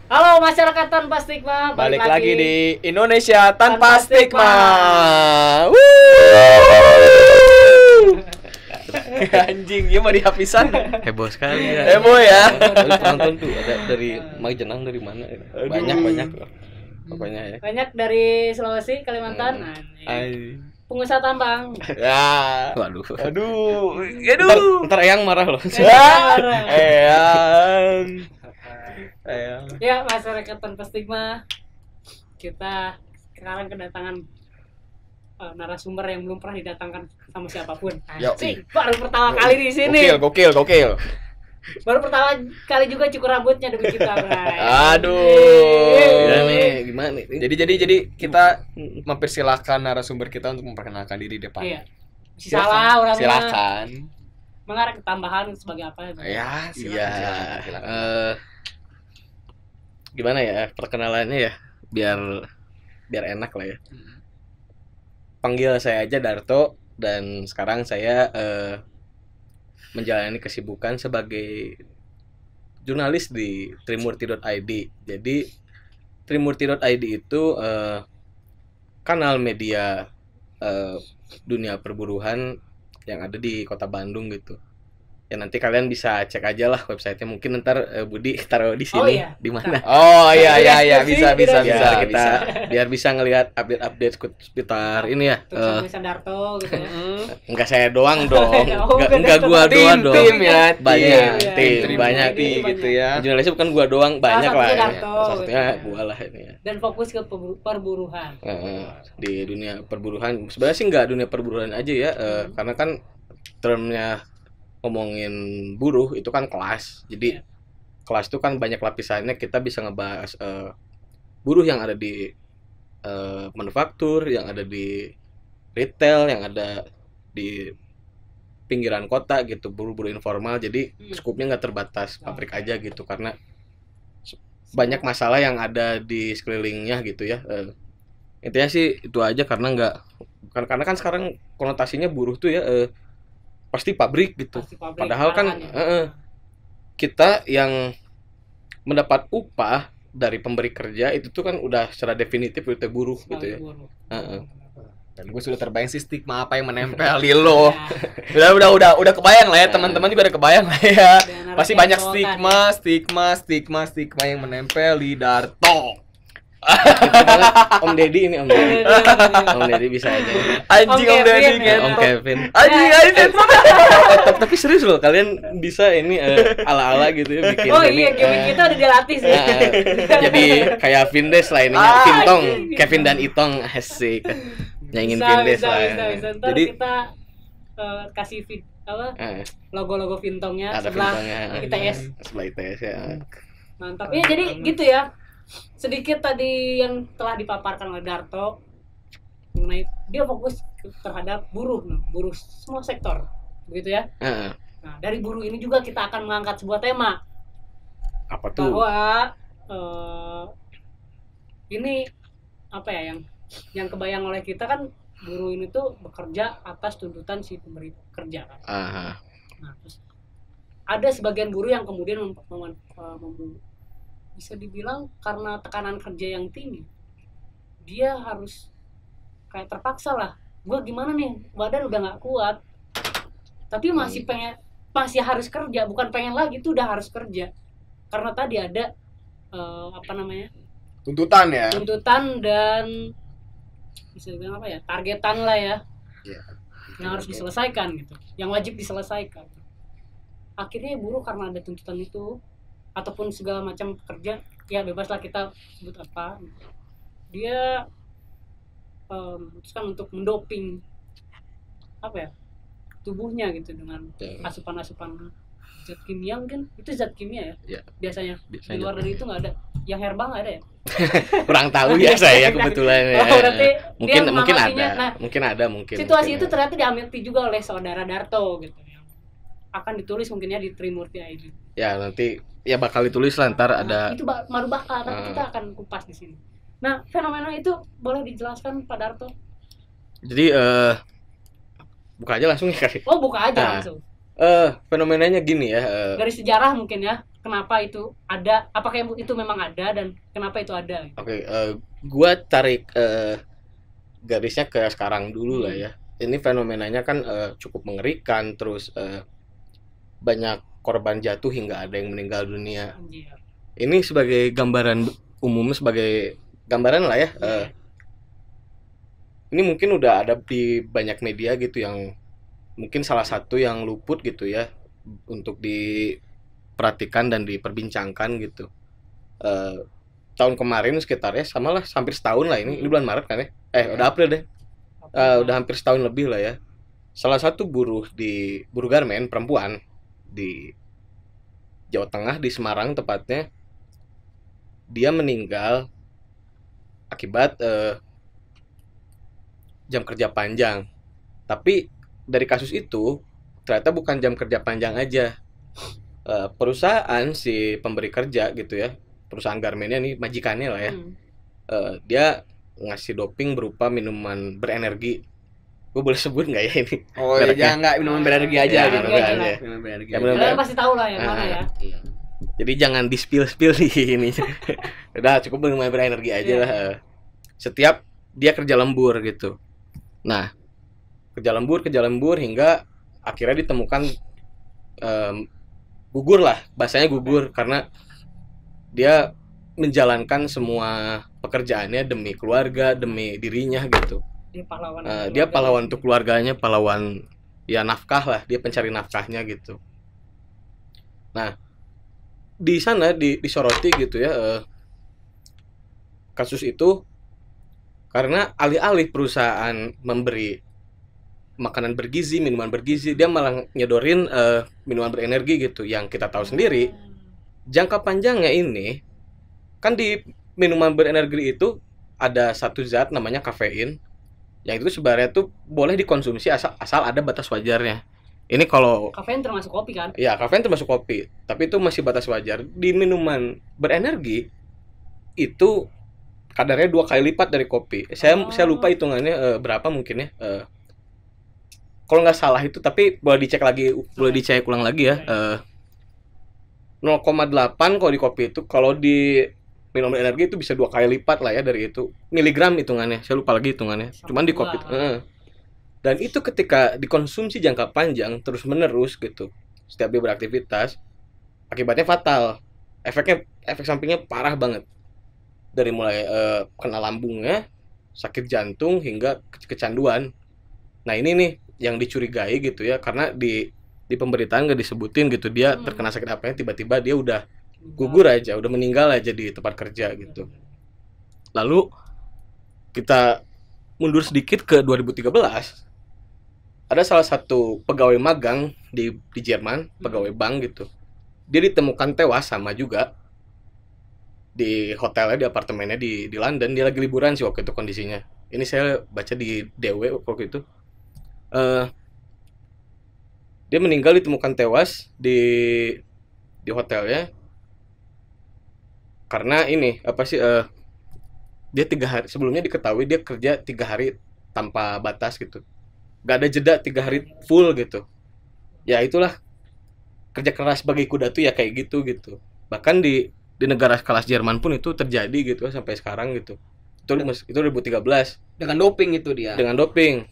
Halo masyarakat tanpa stigma, Balik lagi di Indonesia tanpa Tanpa Stigma. stigma. Wuh. Anjing, dia mah dihapisan. Heboh sekali ya. Heboh ya. Terus penonton tuh ada dari Majenang dari mana ya? Aduh. Banyak pokoknya ya. Banyak dari Sulawesi, Kalimantan, Ay. pengusaha tambang. Ya. Waduh. Aduh. Ntar Eyang marah loh. Ya. Eyang. Eyang. Ya masyarakat tanpa stigma, kita sekarang kedatangan narasumber yang belum pernah didatangkan sama siapapun. Yo. Asik, baru pertama kali di sini. Gokil. Baru pertama kali juga cukur rambutnya demi kita, Bray. Aduh. Ya nih, gimana nih? Jadi kita mempersilahkan narasumber kita untuk memperkenalkan diri depan. Iya. Salah orangnya. Silakan. Mengarah ke tambahan sebagai apa? Ya, Iya. silakan. Gimana ya perkenalannya ya? Biar enak lah ya. Panggil saya aja Darto dan sekarang saya menjalani kesibukan sebagai jurnalis di trimurti.id. Jadi trimurti.id itu kanal media dunia perburuhan yang ada di Kota Bandung gitu. Ya nanti kalian bisa cek aja lah websitenya. Mungkin ntar Budi taruh di sini. Oh, iya. Di mana? Oh iya bisa. Biar kita biar bisa ngelihat update seputar ini ya. Tulisan Darto gitu ya. Enggak saya doang dong. Oh, Enggak gua doang dong. Tim ya, Banyak tim, banyak gitu ya. Jurnalisnya bukan gua doang, banyak lah. satunya Ya. Darto, Salah satunya gitu. gua lah ini ya. Dan fokus ke perburuhan. Di dunia perburuhan. Sebenarnya sih enggak dunia perburuhan aja ya, karena kan termnya ngomongin buruh itu kan kelas. Jadi kelas itu kan banyak lapisannya. Kita bisa ngebahas buruh yang ada di manufaktur, yang ada di retail, yang ada di pinggiran kota gitu, buruh-buruh informal. Jadi skupnya nggak terbatas pabrik aja gitu, karena banyak masalah yang ada di sekelilingnya gitu ya. Intinya sih itu aja, karena kan sekarang konotasinya buruh tuh ya pasti pabrik gitu. Pasti pabrik, Padahal kan arahannya. kita yang mendapat upah dari pemberi kerja itu tuh kan udah secara definitif udah buruh gitu ya. Buruh. Dan gue sudah terbayang sih stigma apa yang menempel di lo. Udah kebayang lah ya, teman-teman juga udah kebayang lah ya. Dan Pasti narasi banyak yang stigma yang menempel di Darto. Gitu banget. Om Deddy ini Om Deddy. Om Deddy bisa aja. Anjing Om Deddy Kevin, gitu. Om Kevin. Anjing. Tapi serius loh, kalian bisa ini ala-ala gitu ya bikin Oh ini. iya, gimmick kita udah dilatih sih. Jadi kayak Vindes lah ininya, Vintong, Kevin dan Itong asik. Nyanyiin Vindes lah. Bisa. Ntar Jadi kita kasih logo-logo Vintongnya ada sebelah Vintongnya. ITS. Sebelah ITS ya. Mantap. Ya jadi gitu ya. Sedikit tadi yang telah dipaparkan oleh Darto mengenai dia fokus terhadap buruh semua sektor, begitu ya. Nah, dari buruh ini juga kita akan mengangkat sebuah tema Apa tuh? bahwa ini apa ya yang kebayang oleh kita kan, buruh ini tuh bekerja atas tuntutan si pemberi kerja kan. Nah, terus ada sebagian buruh yang kemudian bisa dibilang karena tekanan kerja yang tinggi, dia harus kayak terpaksa lah. Gue gimana nih, badan udah nggak kuat, tapi masih harus kerja. Bukan pengen lagi, tuh udah harus kerja. Karena tadi ada tuntutan dan bisa dibilang apa ya, targetan lah ya, yang harus diselesaikan gitu, yang wajib diselesaikan. Akhirnya buruh karena ada tuntutan itu ataupun segala macam pekerja, ya bebaslah kita sebut apa, dia memutuskan untuk mendoping apa ya, tubuhnya gitu dengan asupan-asupan zat kimia. Mungkin itu zat kimia ya. Biasanya di luar dari itu nggak ada. Yang herbal nggak ada ya? Kurang tahu ya saya kebetulan ya. Oh, berarti mungkin ada. Nah, Mungkin situasi itu ternyata diamati juga oleh saudara Darto gitu, yang akan ditulis mungkinnya di Trimurti ID. Ya nanti ya bakal ditulis lah, ntar ada. Itu baru bakal, tapi kita akan kupas di sini. Nah, fenomena itu boleh dijelaskan Pak Darto? Jadi buka aja langsung ya kali. Oh, buka aja langsung. Fenomenanya gini ya. Dari sejarah mungkin ya. kenapa itu ada, apakah itu memang ada dan kenapa itu ada gitu. Oke, gua tarik garisnya ke sekarang dulu lah ya. Ini fenomenanya kan cukup mengerikan, terus banyak korban jatuh hingga ada yang meninggal dunia. Anjir. Ini sebagai gambaran umum, sebagai gambaran lah ya. Ini mungkin udah ada di banyak media gitu, yang mungkin salah satu yang luput gitu ya untuk diperhatikan dan diperbincangkan gitu. Tahun kemarin sekitarnya samalah hampir setahun lah ini bulan Maret kan ya. Udah April deh. Udah hampir setahun lebih lah ya. Salah satu buruh garmen perempuan di Jawa Tengah, di Semarang tepatnya, dia meninggal akibat jam kerja panjang. Tapi dari kasus itu ternyata bukan jam kerja panjang aja. Perusahaan si pemberi kerja gitu ya, perusahaan garmennya nih, majikannya lah ya, dia ngasih doping berupa minuman berenergi. Gue boleh sebut nggak ya ini? Oh iya, nggak minuman berenergi aja Ya, gitu. minuman Berenergi Ya, aja. minuman Kalian pasti tahu lah yang mana ya. Iya. Jadi jangan di spill di ini. Udah cukup minuman berenergi aja lah. Setiap dia kerja lembur gitu. Nah, kerja lembur hingga akhirnya ditemukan gugur lah, bahasanya gugur, karena dia menjalankan semua pekerjaannya demi keluarga, demi dirinya gitu. Dia pahlawan untuk keluarganya, pahlawan ya nafkah lah, dia pencari nafkahnya gitu. Nah, di sana disoroti gitu ya kasus itu, karena alih-alih perusahaan memberi makanan bergizi, minuman bergizi, dia malah nyedorin minuman berenergi gitu, yang kita tahu sendiri jangka panjangnya ini kan di minuman berenergi itu ada satu zat namanya kafein, yang itu sebenarnya tuh boleh dikonsumsi asal ada batas wajarnya. Ini kalau kafein termasuk kopi kan? Ya, kafein termasuk kopi, tapi itu masih batas wajar. Di minuman berenergi itu kadarnya 2 kali lipat dari kopi. Saya lupa hitungannya berapa mungkin ya. Kalau nggak salah itu, tapi boleh dicek lagi, boleh dicek ulang lagi ya. 0,8 kalau di kopi itu, kalau di minuman energi itu bisa 2 kali lipat lah ya dari itu. Miligram hitungannya, saya lupa lagi hitungannya. Cuman di kopi itu. Dan itu ketika dikonsumsi jangka panjang terus menerus gitu, setiap dia beraktivitas, akibatnya fatal. Efek sampingnya parah banget. Dari mulai kena lambungnya, sakit jantung, hingga kecanduan. Nah ini nih yang dicurigai gitu ya, karena di pemberitaan nggak disebutin gitu dia terkena sakit apanya, tiba-tiba dia udah gugur aja, udah meninggal aja di tempat kerja gitu. Lalu kita mundur sedikit ke 2013, ada salah satu pegawai magang di Jerman, pegawai bank gitu. Dia ditemukan tewas sama juga di hotelnya, di apartemennya di London. Dia lagi liburan sih waktu itu kondisinya. Ini saya baca di DW waktu itu. Dia meninggal, ditemukan tewas di hotelnya. Karena ini dia 3 hari sebelumnya diketahui dia kerja 3 hari tanpa batas gitu, gak ada jeda 3 hari full gitu. Ya itulah kerja keras bagi kuda tuh ya kayak gitu. Bahkan di negara kelas Jerman pun itu terjadi gitu sampai sekarang gitu. Itu 2013 dengan doping itu dia. Dengan dopingnya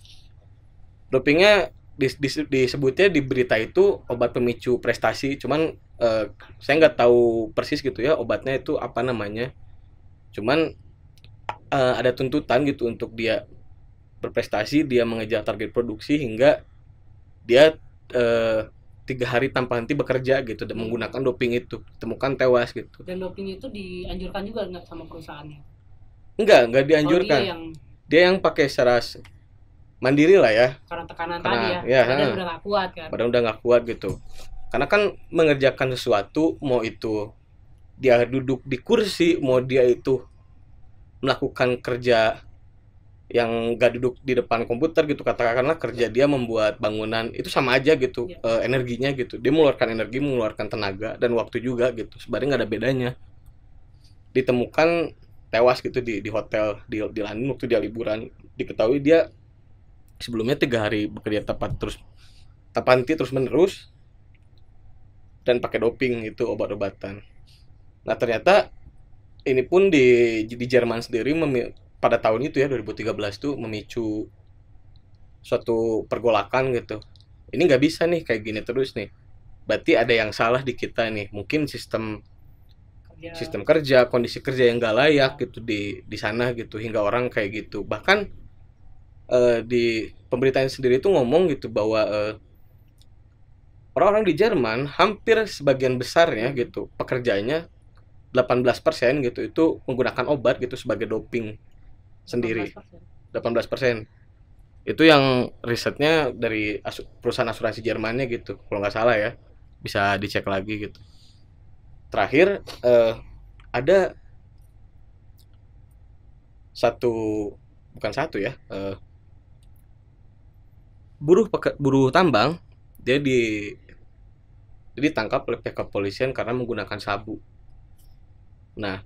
disebutnya di berita itu obat pemicu prestasi, cuman saya nggak tahu persis gitu ya obatnya itu apa namanya. Cuman ada tuntutan gitu untuk dia berprestasi, dia mengejar target produksi hingga dia 3 hari tanpa henti bekerja gitu dan menggunakan doping itu, ditemukan tewas gitu. Dan doping itu dianjurkan juga nggak sama perusahaannya? Enggak dianjurkan. Dia yang pakai secara mandiri lah ya. Karena tekanan tadi ya. Badan udah nggak kuat kan. Badan udah nggak kuat gitu. Karena kan mengerjakan sesuatu, mau itu dia duduk di kursi, mau dia itu melakukan kerja yang gak duduk di depan komputer gitu, katakanlah kerja dia membuat bangunan, itu sama aja gitu. Energinya gitu, dia mengeluarkan energi, mengeluarkan tenaga dan waktu juga gitu, sebenarnya nggak ada bedanya. Ditemukan tewas gitu di hotel di London waktu dia liburan. Diketahui dia sebelumnya 3 hari bekerja tepat henti terus menerus, dan pakai doping itu obat-obatan. Nah ternyata ini pun di Jerman sendiri pada tahun itu ya 2013 tuh memicu suatu pergolakan gitu. Ini nggak bisa nih kayak gini terus nih. Berarti ada yang salah di kita nih. Mungkin sistem kerja, kondisi kerja yang nggak layak gitu di sana gitu hingga orang kayak gitu. Bahkan di pemberitaan sendiri itu ngomong gitu bahwa orang-orang di Jerman hampir sebagian besarnya gitu pekerjaannya 18% gitu itu menggunakan obat gitu sebagai doping sendiri. 18%. Itu yang risetnya dari perusahaan asuransi Jermannya gitu. Kalau nggak salah ya. Bisa dicek lagi gitu. Terakhir ada bukan satu ya. Buruh tambang dia ditangkap oleh pihak kepolisian karena menggunakan sabu. Nah,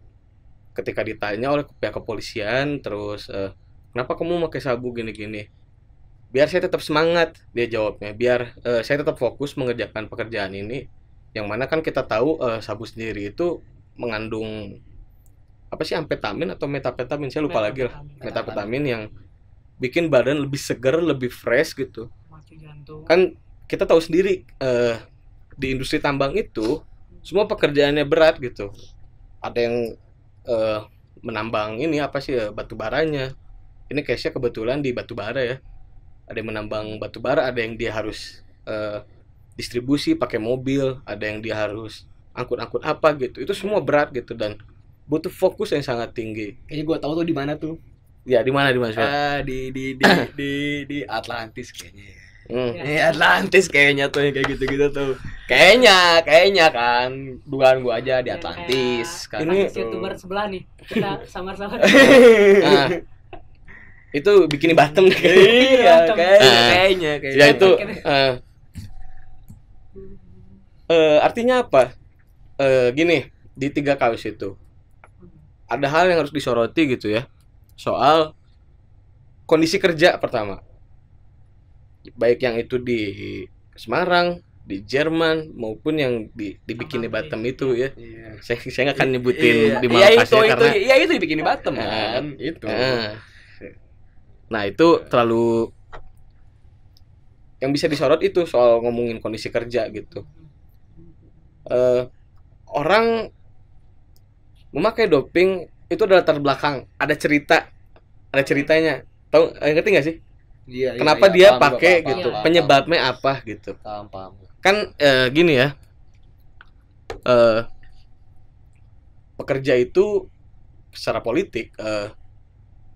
ketika ditanya oleh pihak kepolisian, terus kenapa kamu pakai sabu gini-gini? Biar saya tetap semangat, dia jawabnya. Biar saya tetap fokus mengerjakan pekerjaan ini. Yang mana kan kita tahu sabu sendiri itu mengandung apa sih, amfetamin atau metapetamin? Saya lupa lagi lah. Metapetamin yang bikin badan lebih segar, lebih fresh gitu. Kan kita tahu sendiri di industri tambang itu semua pekerjaannya berat gitu. Ada yang menambang ini apa sih batu baranya. Ini case-nya kebetulan di batu bara ya. Ada yang menambang batu bara, ada yang dia harus distribusi pakai mobil, ada yang dia harus angkut-angkut apa gitu. Itu semua berat gitu dan butuh fokus yang sangat tinggi. Kayaknya gue tahu tuh di mana tuh. Ya di mana Di Atlantis kayaknya. Atlantis kayaknya tuh yang kayak gitu-gitu tuh. Kayaknya kan dugaan gua aja di Atlantis kan. Ini YouTuber sebelah nih. Kita samar-samar. Nah, itu bikini bottom Iya, kayaknya. Ya itu artinya apa? Gini, di 3 kasus itu ada hal yang harus disoroti gitu ya. Soal kondisi kerja pertama. Baik yang itu di Semarang, di Jerman maupun yang di Bikini Bottom itu ya. Iya. Saya nggak akan nyebutin di mana karena itu di Bikini Bottom kan. Itu. Nah, itu terlalu yang bisa disorot itu soal ngomongin kondisi kerja gitu. Orang memakai doping itu ada latar belakang, ada ceritanya. Tahu ngerti nggak sih? Iya, kenapa dia pakai gitu, penyebabnya apa gitu. Paham. Kan gini ya, pekerja itu secara politik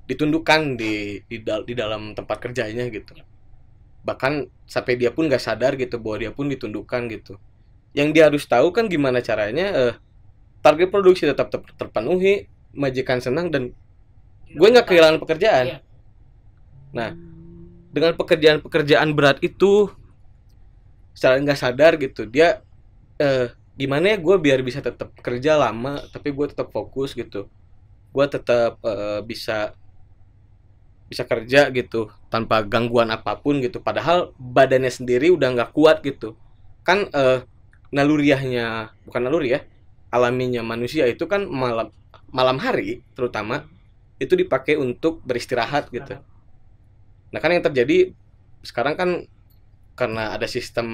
ditundukkan di dalam tempat kerjanya gitu. Bahkan sampai dia pun nggak sadar gitu bahwa dia pun ditundukkan gitu. Yang dia harus tahu kan gimana caranya target produksi tetap terpenuhi, majikan senang dan gue nggak kehilangan pekerjaan. Nah, dengan pekerjaan berat itu secara nggak sadar gitu dia gimana ya gue biar bisa tetap kerja lama tapi gue tetap fokus gitu, gue tetap bisa kerja gitu tanpa gangguan apapun gitu, padahal badannya sendiri udah nggak kuat gitu kan. Bukan naluri ya, alaminya manusia itu kan malam hari terutama itu dipakai untuk beristirahat gitu. Nah kan yang terjadi sekarang kan karena ada sistem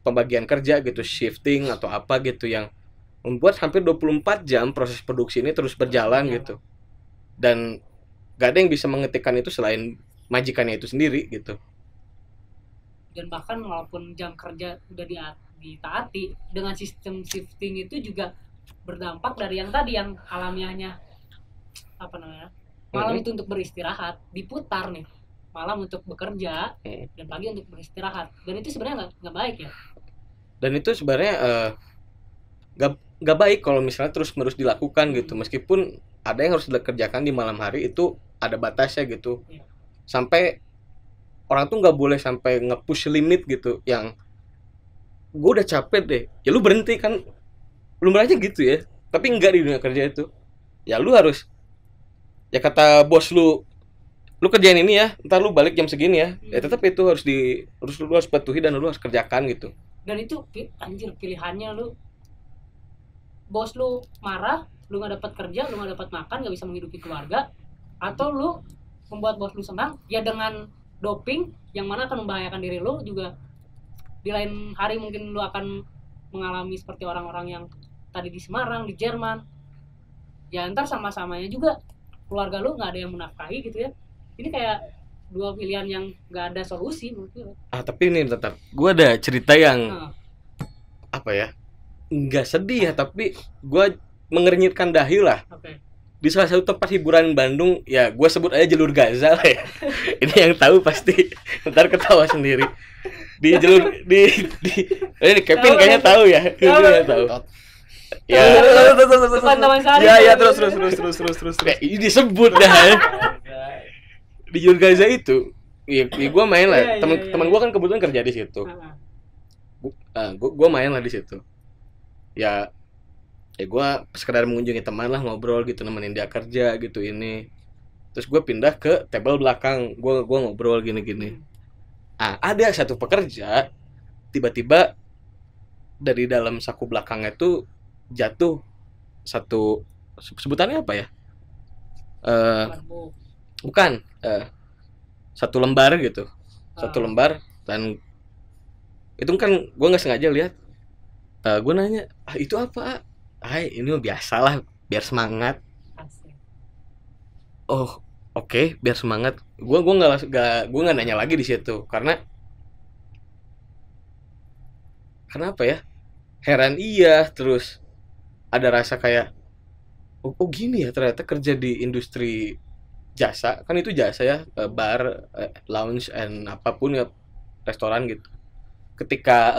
pembagian kerja gitu, shifting atau apa gitu yang membuat hampir 24 jam proses produksi ini terus berjalan gitu. Dan gak ada yang bisa mengetikkan itu selain majikannya itu sendiri gitu. Dan bahkan walaupun jam kerja udah ditaati, dengan sistem shifting itu juga berdampak dari yang tadi yang alamiahnya malam itu untuk beristirahat, diputar nih malam untuk bekerja dan pagi untuk beristirahat, dan itu sebenarnya nggak baik ya. Dan itu sebenarnya nggak baik kalau misalnya terus menerus dilakukan gitu, meskipun ada yang harus dikerjakan di malam hari itu ada batasnya gitu. Sampai orang tuh nggak boleh sampai nge-push limit gitu, yang gue udah capek deh ya lu berhenti kan, belum aja gitu ya. Tapi enggak, di dunia kerja itu ya lu harus, ya kata bos lu kerjain ini ya, ntar lu balik jam segini ya, ya tetap itu harus lu harus patuhi dan lu harus kerjakan gitu. Dan itu anjir pilihannya lu, bos lu marah, lu nggak dapat kerja, lu nggak dapat makan, nggak bisa menghidupi keluarga, atau lu membuat bos lu senang ya dengan doping yang mana akan membahayakan diri lu juga. Di lain hari mungkin lu akan mengalami seperti orang-orang yang tadi di Semarang, di Jerman. Ya ntar sama-samanya juga keluarga lu nggak ada yang menafkahi gitu ya. Ini kayak dua pilihan yang nggak ada solusi menurut gue. Tapi ini tetap gue ada cerita yang apa ya, nggak sedih ya, tapi gue mengernyitkan dahi lah. Di salah satu tempat hiburan Bandung, ya gue sebut aja Jalur Gaza lah ya. Ini yang tahu pasti ntar ketawa sendiri. Di jalur ini Kevin kayaknya tahu ya. Kayaknya tahu. Ya. Ya terus. Ini disebut dah. Di Jalur Gaza itu, ya gue main lah. Teman gue kan kebetulan kerja di situ. Gue main lah di situ. Ya gue sekedar mengunjungi teman lah, ngobrol gitu, nemenin dia kerja gitu ini. Terus gue pindah ke table belakang, gue ngobrol gini. Ada satu pekerja tiba-tiba dari dalam saku belakangnya tuh jatuh satu, sebutannya apa ya? Bukan, satu lembar gitu, satu lembar, dan itu kan gue nggak sengaja lihat. Gue nanya, itu apa? Ini biasalah, biar semangat. Oh, oke, biar semangat. Gue nggak nanya lagi di situ karena apa ya? Heran iya, terus ada rasa kayak oh gini ya ternyata kerja di industri jasa, kan itu jasa ya, bar, lounge, and apapun ya, restoran gitu. Ketika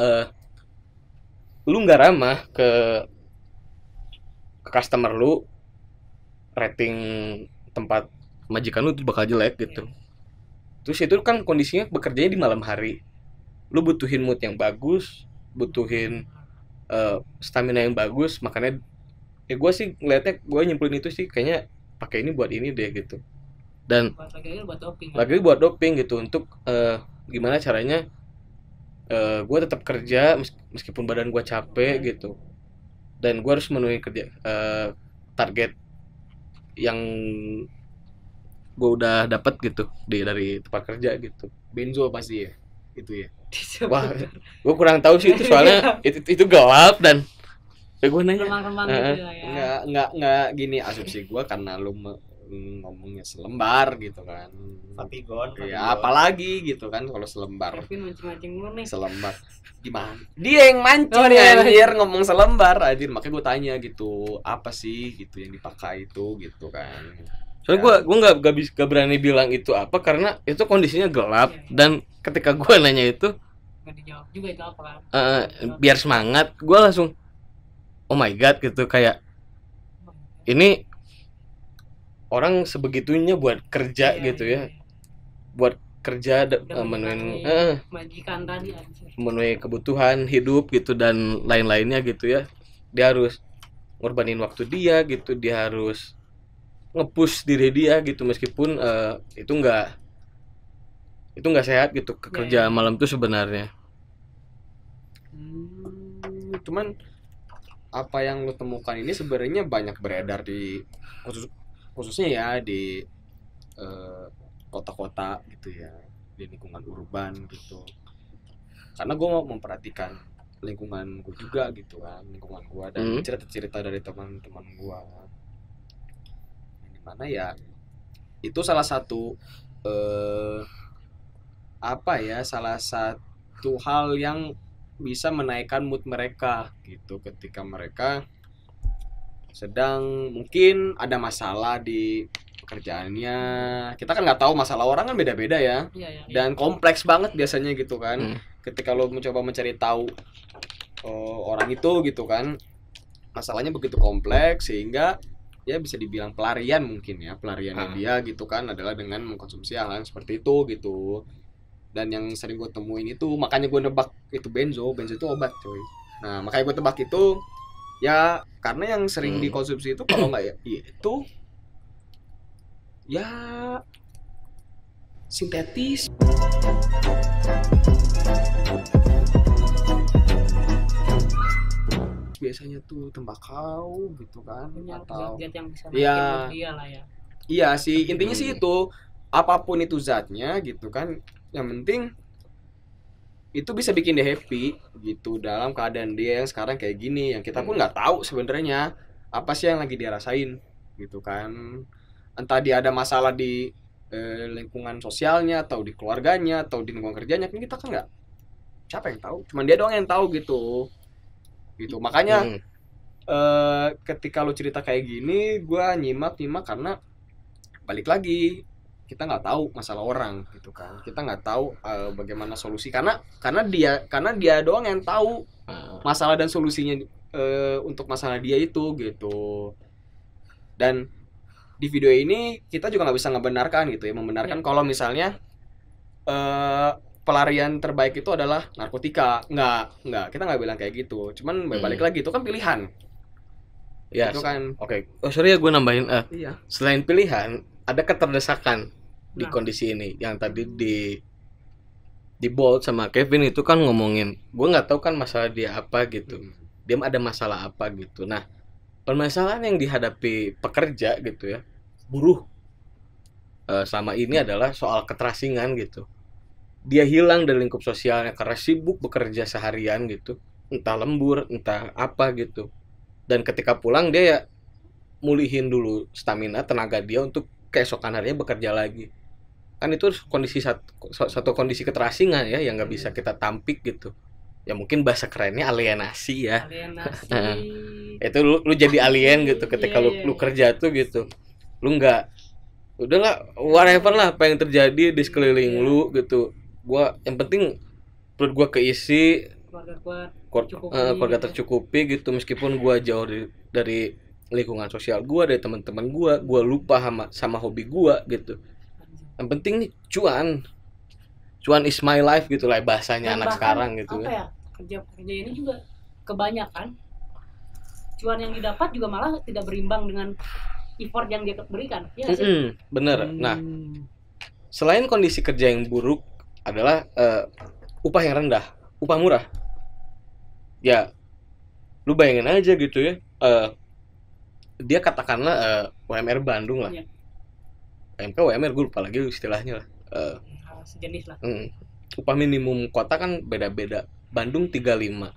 lu nggak ramah ke customer lu, rating tempat majikan lu tuh bakal jelek gitu. Terus itu kan kondisinya bekerjanya di malam hari, lu butuhin mood yang bagus, butuhin stamina yang bagus, makanya ya gue sih ngeliatnya, gue nyimpulin itu sih kayaknya pakai ini buat ini deh gitu. Dan lagi buat doping gitu, untuk gimana caranya gue tetap kerja meskipun badan gue capek gitu, dan gue harus memenuhi kerja target yang gue udah dapat gitu dari tempat kerja gitu. Benzo pasti ya itu ya. Wah, gue kurang tahu sih itu, soalnya itu gelap dan gue nanya gitu ya. Nggak gini, asumsi gue karena lu ngomongnya selembar gitu kan. Fatigon. Ya apalagi gitu kan kalau selembar. Kevin mancing-mancing mulu nih. Selembar gimana? Dia yang mancing anjir, ngomong selembar anjir, makanya gue tanya gitu, apa sih gitu yang dipakai itu gitu kan. Soalnya gue nggak berani bilang itu apa karena itu kondisinya gelap, dan ketika gue nanya itu nggak dijawab juga itu apa kan. Biar semangat, gue langsung oh my god gitu, kayak ini orang sebegitunya buat kerja gitu ya. Buat kerja majikan tadi anjir. Memenuhi kebutuhan hidup gitu dan lain-lainnya gitu ya. Dia harus ngorbanin waktu dia gitu, dia harus nge-push diri dia gitu, meskipun itu nggak sehat gitu kerja malam tuh sebenarnya. Cuman apa yang lo temukan ini sebenarnya banyak beredar di khususnya ya di kota-kota gitu ya, di lingkungan urban gitu. Karena gue mau memperhatikan lingkungan gue juga gitu kan, lingkungan gue dan cerita-cerita dari teman-teman gue. Dimana ya itu salah satu salah satu hal yang bisa menaikkan mood mereka gitu ketika mereka sedang mungkin ada masalah di pekerjaannya. Kita kan nggak tahu, masalah orang kan beda-beda ya. Dan kompleks banget biasanya gitu kan. Ketika lo mencoba mencari tahu orang itu gitu kan, masalahnya begitu kompleks sehingga ya bisa dibilang pelarian mungkin ya, pelariannya dia gitu kan adalah dengan mengkonsumsi hal-hal seperti itu gitu. Dan yang sering gue temuin itu, makanya gue nebak itu benzo itu obat coy. Nah makanya gue tebak itu ya karena yang sering dikonsumsi itu kalau nggak ya itu ya sintetis. biasanya tuh tembakau gitu kan, Punya atau zat-zat yang bisa Iya. naikin mood dia lah ya. iya sih intinya sih itu, apapun itu zatnya gitu kan, yang penting itu bisa bikin dia happy gitu dalam keadaan dia yang sekarang kayak gini, yang kita pun nggak tahu sebenarnya apa sih yang lagi dia rasain gitu kan, entah dia ada masalah di lingkungan sosialnya atau di keluarganya atau di lingkungan kerjanya, kan kita kan nggak, siapa yang tahu, cuman dia doang yang tahu gitu makanya ketika lu cerita kayak gini gue nyimak karena balik lagi kita nggak tahu masalah orang gitu kan, kita nggak tahu bagaimana solusi, karena dia doang yang tahu masalah dan solusinya untuk masalah dia itu gitu. Dan di video ini kita juga nggak bisa membenarkan gitu ya, membenarkan kalau misalnya pelarian terbaik itu adalah narkotika, nggak kita nggak bilang kayak gitu, cuman balik lagi itu kan pilihan ya itu kan. Oke. Oh sorry ya gue nambahin, Iya. selain pilihan ada keterdesakan di Nah. kondisi ini yang tadi di Bolt sama Kevin itu kan ngomongin, gue nggak tahu kan masalah dia apa gitu, dia ada masalah apa gitu. Nah, permasalahan yang dihadapi pekerja gitu ya, buruh selama ini adalah soal keterasingan gitu. Dia hilang dari lingkup sosialnya karena sibuk bekerja seharian gitu, entah lembur, entah apa gitu. Dan ketika pulang dia ya mulihin dulu stamina, tenaga dia untuk keesokan harinya bekerja lagi. Kan itu kondisi satu kondisi keterasingan ya yang nggak bisa kita tampik gitu. Ya mungkin bahasa kerennya alienasi ya. Alienasi. Itu lu jadi alien gitu ketika Iya. lu kerja tuh gitu. Lu nggak, udahlah whatever lah apa yang terjadi di sekeliling lu gitu. Gua yang penting perut gua keisi, Keluarga kuat. keluarga tercukupi gitu, meskipun gua jauh dari lingkungan sosial gua, dari teman-teman gua lupa sama hobi gua gitu. Yang penting nih cuan is my life gitu lah bahasanya Dan anak bahkan, sekarang gitu apa kan. ya, kerja ini juga kebanyakan cuan yang didapat juga malah tidak berimbang dengan effort yang dia berikan ya nggak sih? Bener. Nah, selain kondisi kerja yang buruk adalah upah yang rendah, upah murah. Ya, lu bayangin aja gitu ya. Dia katakanlah UMR Bandung lah. Iya. PMK UMR gue lupa lagi istilahnya lah. Sejenis lah. Upah minimum kota kan beda-beda. Bandung 35.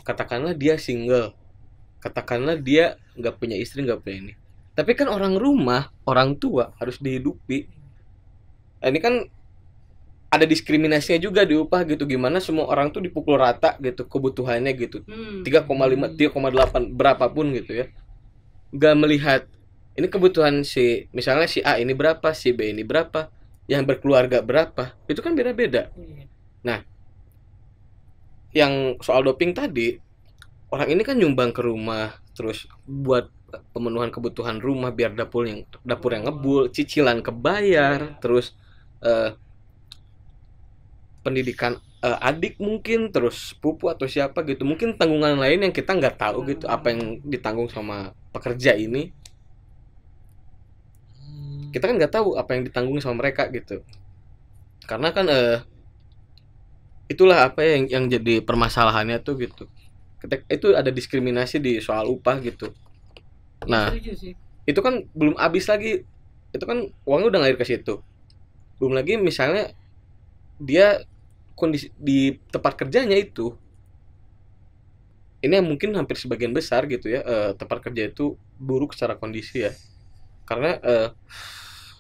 Katakanlah dia single. Katakanlah dia nggak punya istri, nggak punya ini. Tapi kan orang rumah, orang tua harus dihidupi. Ini kan ada diskriminasinya juga di upah gitu, gimana semua orang tuh dipukul rata gitu kebutuhannya gitu, 3,5, 3,8 berapapun gitu ya, nggak melihat ini kebutuhan si misalnya si A ini berapa, si B ini berapa, yang berkeluarga berapa, itu kan beda-beda. Nah, yang soal doping tadi, orang ini kan nyumbang ke rumah terus buat pemenuhan kebutuhan rumah biar dapur yang ngebul, cicilan kebayar, terus pendidikan adik mungkin, terus sepupu atau siapa gitu, mungkin tanggungan lain yang kita nggak tahu gitu apa yang ditanggung sama pekerja ini, kita kan nggak tahu apa yang ditanggung sama mereka gitu, karena kan itulah apa yang jadi permasalahannya tuh gitu, ketika itu ada diskriminasi di soal upah gitu. Nah, itu kan belum habis lagi, itu kan uangnya udah ngalir ke situ, belum lagi misalnya dia kondisi di tempat kerjanya itu, ini yang mungkin hampir sebagian besar gitu ya, tempat kerja itu buruk secara kondisi ya, karena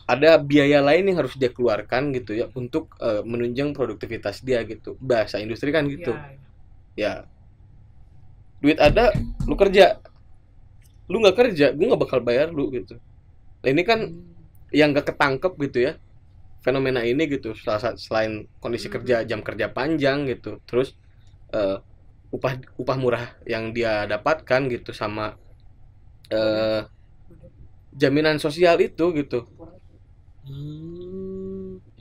ada biaya lain yang harus dia keluarkan gitu ya untuk menunjang produktivitas dia gitu, bahasa industri kan gitu ya. Duit ada, lu kerja, lu nggak kerja, gue nggak bakal bayar lu gitu. Nah, ini kan yang nggak ketangkep gitu ya fenomena ini gitu, selain kondisi kerja, jam kerja panjang gitu, terus upah murah yang dia dapatkan gitu, sama jaminan sosial itu gitu.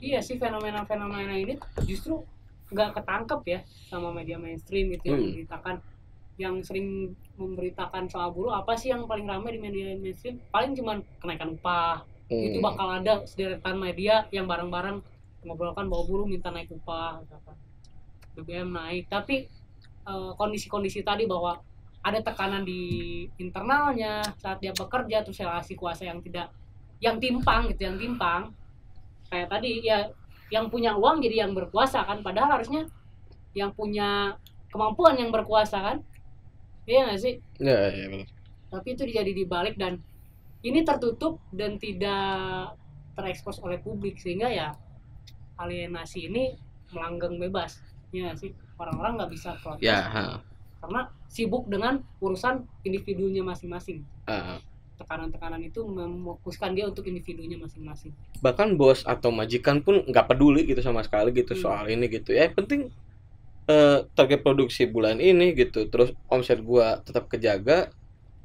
Iya sih, fenomena ini justru nggak ketangkep ya sama media mainstream gitu yang memberitakan, yang sering memberitakan soal buruh. Apa sih yang paling ramai di media mainstream? Paling cuman kenaikan upah. Itu bakal ada sederetan media yang bareng-bareng ngobrolkan bahwa buruh minta naik upah, BBM naik. Tapi kondisi-kondisi tadi bahwa ada tekanan di internalnya saat dia bekerja, terus relasi kuasa yang timpang gitu, yang timpang. Kayak tadi ya, yang punya uang jadi yang berkuasa kan, padahal harusnya yang punya kemampuan yang berkuasa kan. Iya nggak sih? Ya, ya benar. Tapi itu jadi dibalik, dan ini tertutup dan tidak terekspos oleh publik, sehingga ya alienasi ini melanggeng bebas. Iya nggak sih? Orang-orang nggak bisa protes Ya, karena sibuk dengan urusan individunya masing-masing. ha. Tekanan-tekanan itu memfokuskan dia untuk individunya masing-masing. Bahkan bos atau majikan pun nggak peduli gitu sama sekali gitu soal ini gitu ya. Yang penting target produksi bulan ini gitu, terus omset gua tetap kejaga,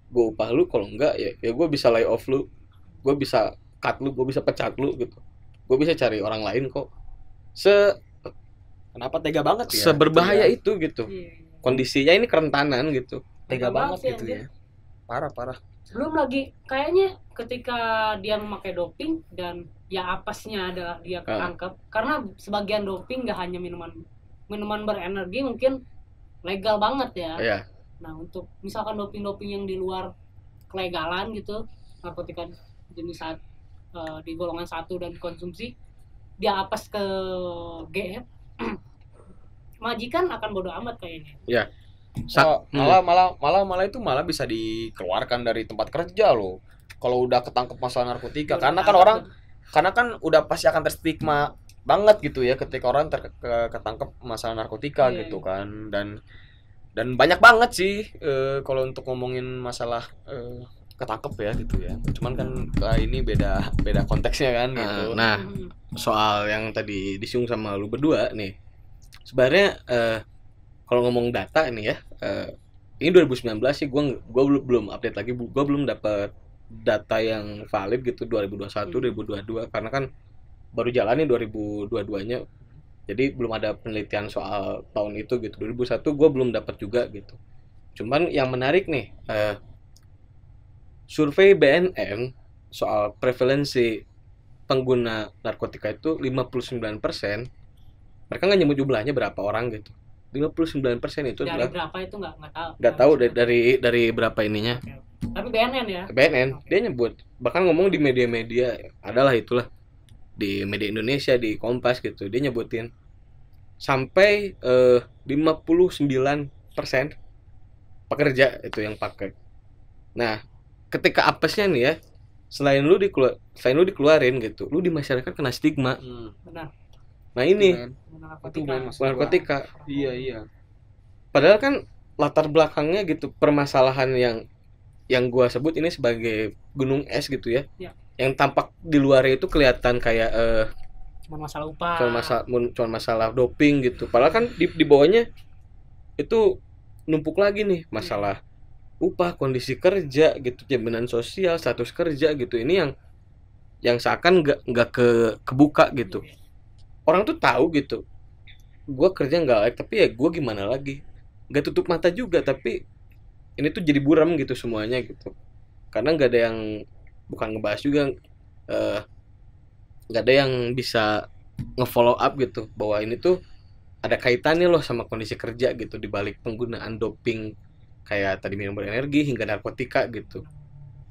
gua upah lu, kalau enggak ya gua bisa lay off lu, gua bisa cut lu, gua bisa pecat lu gitu, gua bisa cari orang lain kok. Kenapa tega banget ya? Seberbahaya gitu itu gitu. Iya. Kondisinya ini kerentanan gitu. Tega banget sih, gitu anjir. ya. Parah. Belum lagi kayaknya ketika dia memakai doping dan ya apesnya adalah dia ketangkep, karena sebagian doping nggak hanya minuman berenergi mungkin legal banget ya. Iya. Nah, untuk misalkan doping-doping yang di luar kelegalan gitu, narkotika jenis di golongan 1 dan konsumsi, dia apes ke GF, majikan akan bodo amat kayaknya. Iya. Malah itu malah bisa dikeluarkan dari tempat kerja loh. Kalau udah ketangkep masalah narkotika, karena kan udah pasti akan terstigma banget gitu ya ketika orang ketangkep masalah narkotika gitu kan. Dan banyak banget sih kalau untuk ngomongin masalah ketangkep ya gitu ya. Cuman kan ini beda konteksnya kan gitu. Nah, soal yang tadi disinggung sama lu berdua nih, sebenarnya kalau ngomong data ini ya, ini 2019 sih, gue belum update lagi, gue belum dapat data yang valid gitu 2021 2022, karena kan baru jalan nih 2022-nya, jadi belum ada penelitian soal tahun itu gitu. 2001 gue belum dapat juga gitu. Cuman yang menarik nih, survei BNN soal prevalensi pengguna narkotika itu 59%. Mereka nggak nyebut jumlahnya berapa orang gitu. 59% itu dari adalah berapa itu nggak tahu dari berapa ininya. Tapi BNN ya. BNN dia nyebut, bahkan ngomong di media-media adalah itulah, di media Indonesia, di Kompas gitu, dia nyebutin sampai 59% pekerja itu yang pakai. Nah, ketika apesnya nih ya, selain lu dikeluarin gitu, lu di masyarakat kena stigma. Benar. Nah ini narkotika. Iya. Padahal kan latar belakangnya gitu, permasalahan yang gua sebut ini sebagai gunung es gitu ya. Yang tampak di luar itu kelihatan kayak cuma masalah upah, cuma masalah doping gitu. Padahal kan di bawahnya itu numpuk lagi nih masalah upah, kondisi kerja gitu, jaminan sosial, status kerja gitu. Ini yang seakan nggak kebuka gitu. Orang tuh tahu gitu, gue kerja nggak layak, tapi ya gue gimana lagi, nggak tutup mata juga, tapi ini tuh jadi buram gitu semuanya gitu, karena nggak ada yang, bukan ngebahas juga, nggak ada yang bisa nge-follow up gitu bahwa ini tuh ada kaitannya loh sama kondisi kerja gitu, dibalik penggunaan doping kayak tadi minum berenergi hingga narkotika gitu.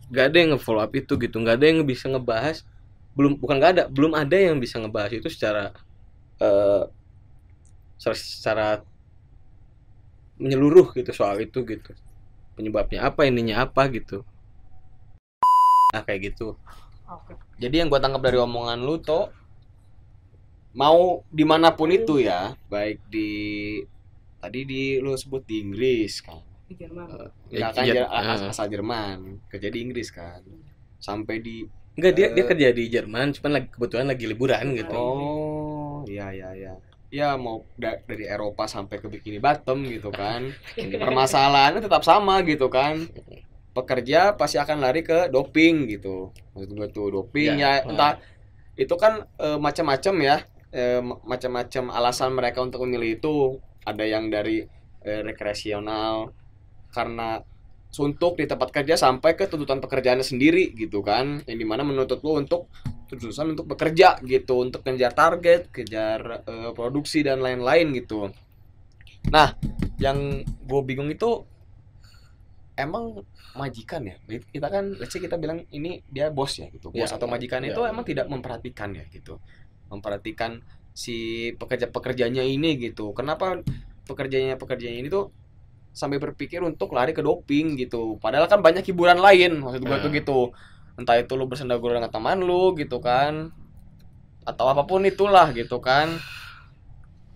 Nggak ada yang nge-follow up itu gitu, nggak ada yang bisa ngebahas, belum ada yang bisa ngebahas itu secara menyeluruh gitu soal itu gitu, penyebabnya apa, ininya apa gitu. Nah kayak gitu. Jadi yang gue tangkap dari omongan lu tuh, mau dimanapun itu ya, baik tadi lu sebut di Inggris kan, Di Jerman. asal Jerman, kerja di Inggris kan, sampai di enggak, dia kerja di Jerman, cuman kebetulan lagi liburan gitu. Oh iya. Ya mau dari Eropa sampai ke Bikini Bottom gitu kan, permasalahannya tetap sama gitu kan. Pekerja pasti akan lari ke doping gitu. Maksud gue tuh doping ya entah itu kan macam-macam ya, macam-macam alasan mereka untuk memilih itu. Ada yang dari rekreasional karena suntuk di tempat kerja, sampai ke tuntutan pekerjaannya sendiri gitu kan, yang dimana menuntut lo untuk tuntutan untuk bekerja gitu, untuk kejar target, kejar produksi dan lain-lain gitu. Nah yang gue bingung itu emang majikan ya, kita kan let's say kita bilang ini dia bos ya gitu, bos Ya, atau majikan ya, itu ya. emang tidak memperhatikan ya gitu, memperhatikan si pekerjanya ini gitu. Kenapa pekerjanya ini tuh sampai berpikir untuk lari ke doping gitu, padahal kan banyak hiburan lain, maksud gua tuh gitu, entah itu lu bersenda gurau dengan teman lu gitu kan, atau apapun itulah gitu kan,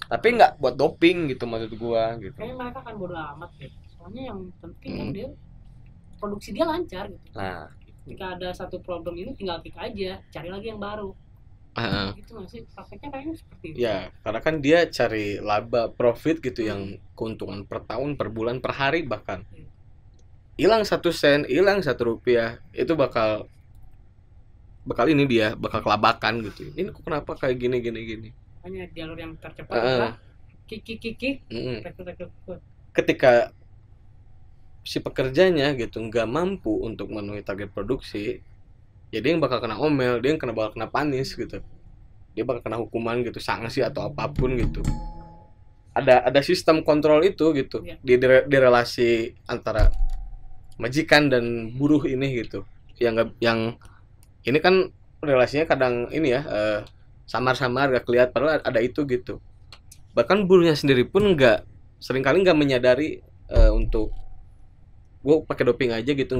tapi nggak buat doping gitu maksud gua gitu. Kayaknya mereka kan bodo amat deh. Soalnya yang penting kan dia produksi dia lancar gitu. Nah, Ketika ada satu problem ini tinggal klik aja, cari lagi yang baru. Gitu nggak sih? Prakteknya kayaknya seperti itu. Ya, karena kan dia cari laba profit gitu yang keuntungan per tahun, per bulan, per hari bahkan. Hilang 1 sen, hilang 1 rupiah, itu bakal ini dia bakal kelabakan gitu. Ini kok kenapa kayak gini. Hanya jalur yang tercepat adalah kik. Ketika si pekerjanya gitu nggak mampu untuk memenuhi target produksi, jadi yang bakal kena omel, dia yang bakal kena panis gitu, dia bakal kena hukuman gitu, sanksi atau apapun gitu. Ada sistem kontrol itu gitu di relasi antara majikan dan buruh ini gitu, yang ini kan relasinya kadang ini ya samar-samar gak kelihatan, padahal ada itu gitu. Bahkan buruhnya sendiri pun seringkali nggak menyadari untuk gue pakai doping aja gitu,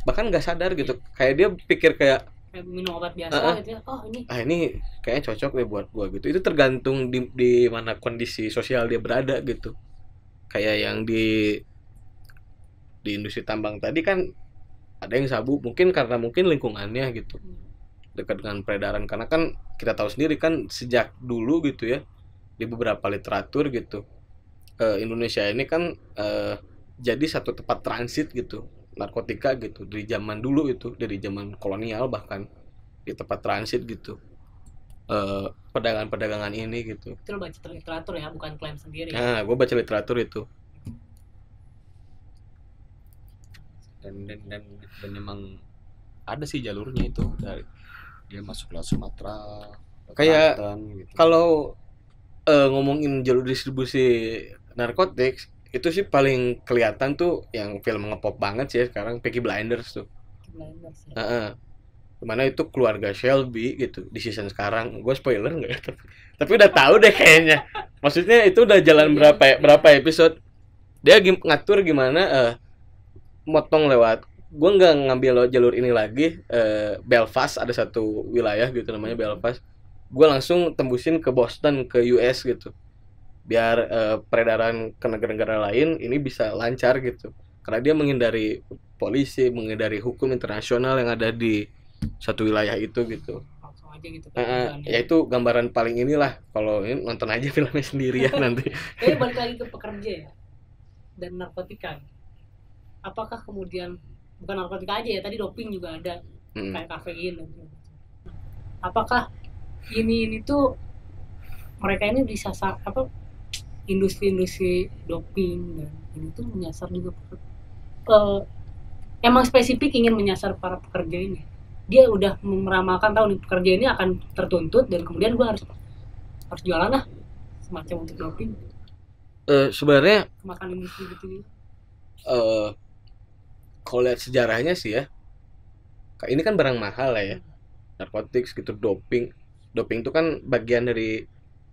bahkan nggak sadar gitu, kayak dia pikir kayak minum obat biasa gitu ya, ini kayaknya cocok deh buat gue gitu. Itu tergantung di mana kondisi sosial dia berada gitu. Kayak yang di industri tambang tadi kan ada yang sabu, mungkin karena lingkungannya gitu dekat dengan peredaran, karena kan kita tahu sendiri kan sejak dulu gitu ya, di beberapa literatur gitu, Indonesia ini kan jadi satu tempat transit gitu narkotika gitu dari zaman dulu, itu dari zaman kolonial bahkan di tempat transit gitu perdagangan ini gitu. Itu lo baca literatur ya, bukan klaim sendiri. Nah, gue baca literatur itu. dan memang ada sih jalurnya itu, dari dia masuk ke Sumatera, Kayak Banten, gitu. Kalau ngomongin jalur distribusi narkotik, itu sih paling kelihatan tuh yang film ngepop banget sih sekarang, Peaky Blinders tuh. Dimana itu keluarga Shelby gitu di season sekarang. Gue spoiler nggak ya? Tapi udah tahu deh kayaknya. Maksudnya itu udah jalan berapa episode. Dia ngatur gimana motong lewat. Gue nggak ngambil jalur ini lagi. Belfast, ada satu wilayah gitu namanya Belfast. Gue langsung tembusin ke Boston, ke US gitu, biar peredaran ke negara-negara lain ini bisa lancar gitu, karena dia menghindari polisi, menghindari hukum internasional yang ada di satu wilayah itu gitu. Langsung aja gitu Ya itu gambaran paling inilah, kalau ini nonton aja filmnya sendiri ya nanti. Tapi balik lagi ke pekerja ya dan narkotika, apakah kemudian bukan narkotika aja ya, tadi doping juga ada, kayak kafein dan apakah ini tuh mereka ini disasar industri doping dan ini tuh menyasar juga emang spesifik ingin menyasar para pekerja ini. Dia udah meramalkan tahu nih pekerja ini akan tertuntut dan kemudian gue harus jualan lah semacam untuk doping. Sebenarnya makan industri gitu. Kalau lihat sejarahnya sih ya, ini kan barang mahal lah ya, narkotik gitu, doping itu kan bagian dari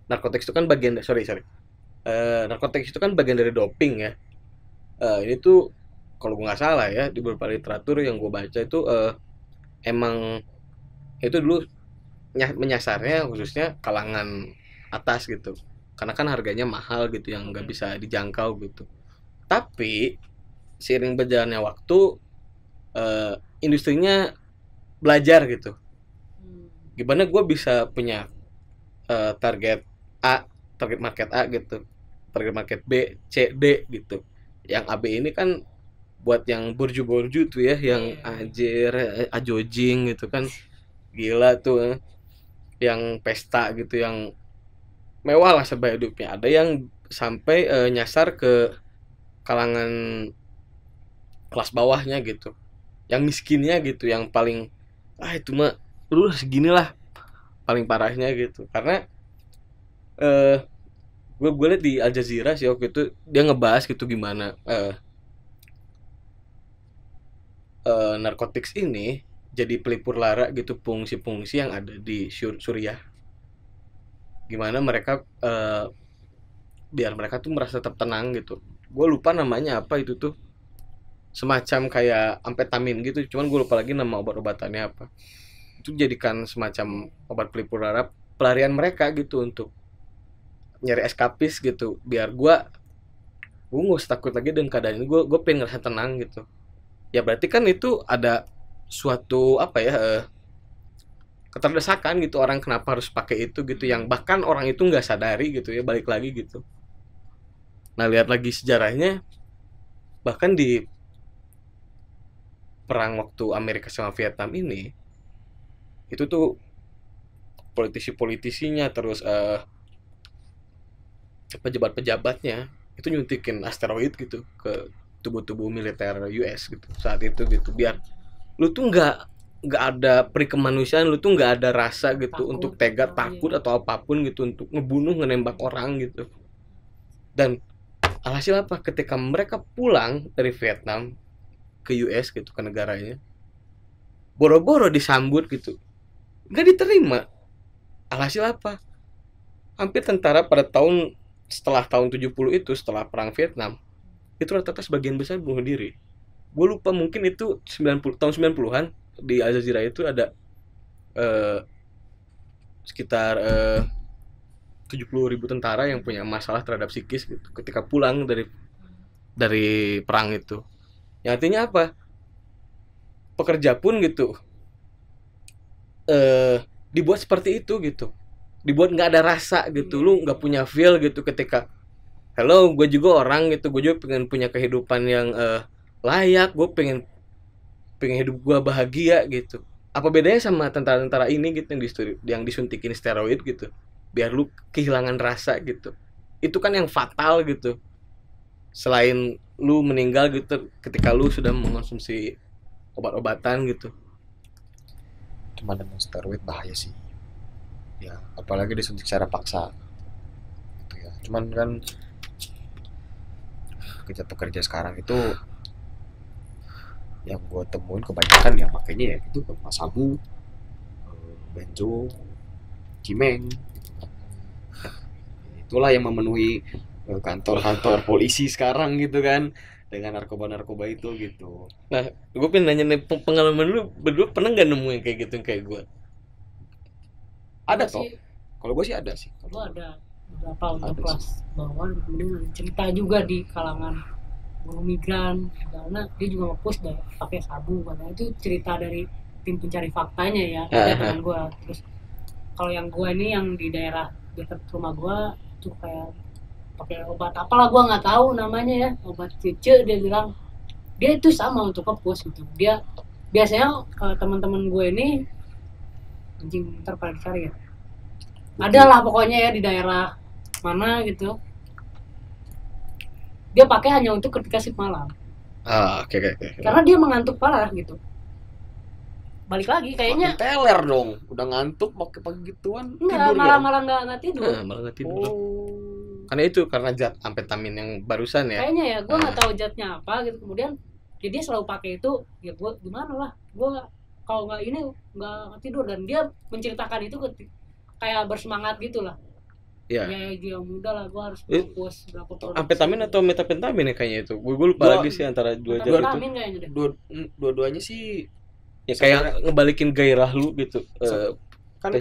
narkotik itu kan bagian narkotik itu kan bagian dari doping ya. Ini tuh kalau gue nggak salah ya, di beberapa literatur yang gue baca itu emang itu dulu menyasarnya khususnya kalangan atas gitu, karena kan harganya mahal gitu, yang nggak bisa dijangkau gitu. Tapi seiring berjalannya waktu industrinya belajar gitu, gimana gue bisa punya target market A gitu, target market B, C, D gitu. Yang AB ini kan buat yang borju tuh ya, yang ajojing gitu kan, gila tuh, yang pesta gitu, yang mewah lah serba hidupnya. Ada yang sampai nyasar ke kalangan kelas bawahnya gitu, yang miskinnya gitu, yang paling itu mah lu segini lah paling parahnya gitu. Karena gue liat di Al Jazeera sih waktu itu, dia ngebahas gitu gimana narkotics ini jadi pelipur lara gitu fungsi-fungsi yang ada di Suriah. Gimana mereka biar mereka tuh merasa tetap tenang gitu. Gue lupa namanya apa itu tuh. Semacam kayak amfetamin gitu, cuman gue lupa lagi nama obat-obatannya apa. Itu jadikan semacam obat pelipur lara pelarian mereka gitu untuk nyari eskapis gitu. Biar gue nggak usah takut lagi dengan keadaan ini, gue pengen ngerasa tenang gitu. Ya berarti kan itu ada suatu apa ya keterdesakan gitu, orang kenapa harus pakai itu gitu, yang bahkan orang itu nggak sadari gitu ya, balik lagi gitu. Nah lihat lagi sejarahnya, bahkan di perang waktu Amerika sama Vietnam ini, itu tuh politisi-politisinya terus pejabat-pejabatnya itu nyuntikin asteroid gitu ke tubuh-tubuh militer US gitu saat itu gitu, biar lu tuh nggak ada perikemanusiaan, lu tuh nggak ada rasa gitu Takut, untuk tega, takut atau apapun gitu untuk ngebunuh, ngenembak orang gitu. Dan alhasil apa, ketika mereka pulang dari Vietnam ke US gitu, ke negaranya, boro-boro disambut gitu, nggak diterima. Alhasil apa, hampir tentara pada setelah tahun 70 itu, setelah perang Vietnam, itu rata-rata sebagian besar bunuh diri. Gue lupa, mungkin itu 90 tahun 90-an di Al Jazeera itu ada sekitar 70.000 tentara yang punya masalah terhadap psikis gitu ketika pulang dari perang itu. Yang artinya apa? Pekerja pun gitu dibuat seperti itu gitu. Dibuat nggak ada rasa gitu, lu nggak punya feel gitu ketika hello, gue juga orang gitu, gue juga pengen punya kehidupan yang layak, gue pengen hidup gue bahagia gitu. Apa bedanya sama tentara-tentara ini gitu yang disuntikin steroid gitu, biar lu kehilangan rasa gitu. Itu kan yang fatal gitu. Selain lu meninggal gitu ketika lu sudah mengonsumsi obat-obatan gitu. Cuma dengan steroid bahaya sih. Ya, apalagi disuntik secara paksa. Gitu ya. Cuman kan pekerja-pekerja sekarang itu yang gue temuin kebanyakan ya makanya ya itu sabu, benzo, cimeng gitu kan. Itulah yang memenuhi kantor-kantor polisi sekarang gitu kan, dengan narkoba-narkoba itu gitu. Nah, gue pengen nanya nih, pengalaman lu berdua pernah nggak nemuin kayak gitu kayak gue? Ada Gua toh. sih, Kalau gue sih ada sih. gue ada beberapa untuk Ada kelas bawah, kemudian ada cerita juga di kalangan buruh migran, karena dia juga ngepost deh pakai sabu, karena itu cerita dari tim pencari faktanya ya, ada teman gue. Terus kalau yang gue ini yang di daerah dekat rumah gue itu kayak pakai obat apalah gue nggak tahu namanya ya, obat cece, dia bilang dia itu sama untuk ngepost gitu. Dia biasanya teman-teman gue ini anjing ntar pada dicari ya, ada lah pokoknya ya di daerah mana gitu, dia pakai hanya untuk ketika shift malam. Oke. Karena dia mengantuk parah gitu. Balik lagi kayaknya. Makin teler dong, udah ngantuk pakai gituan. Enggak, tidur malah nggak tidur. Malah nggak tidur. Oh. Karena zat amfetamin yang barusan ya. Kayaknya ya, gue nggak tahu zatnya apa gitu. Kemudian ya dia selalu pakai itu. Ya gue gimana lah, gue kalau nggak ini nggak tidur. Dan dia menceritakan itu kayak bersemangat gitulah. Iya. Ya dia muda lah, gue harus fokus berapa produksi. Amfetamin atau metapentamin ya kayaknya itu. Gue lupa lagi sih antara dua zat itu. Metapentamin kayaknya deh. Dua-duanya sih Ya kayak ngebalikin gairah lu gitu. kan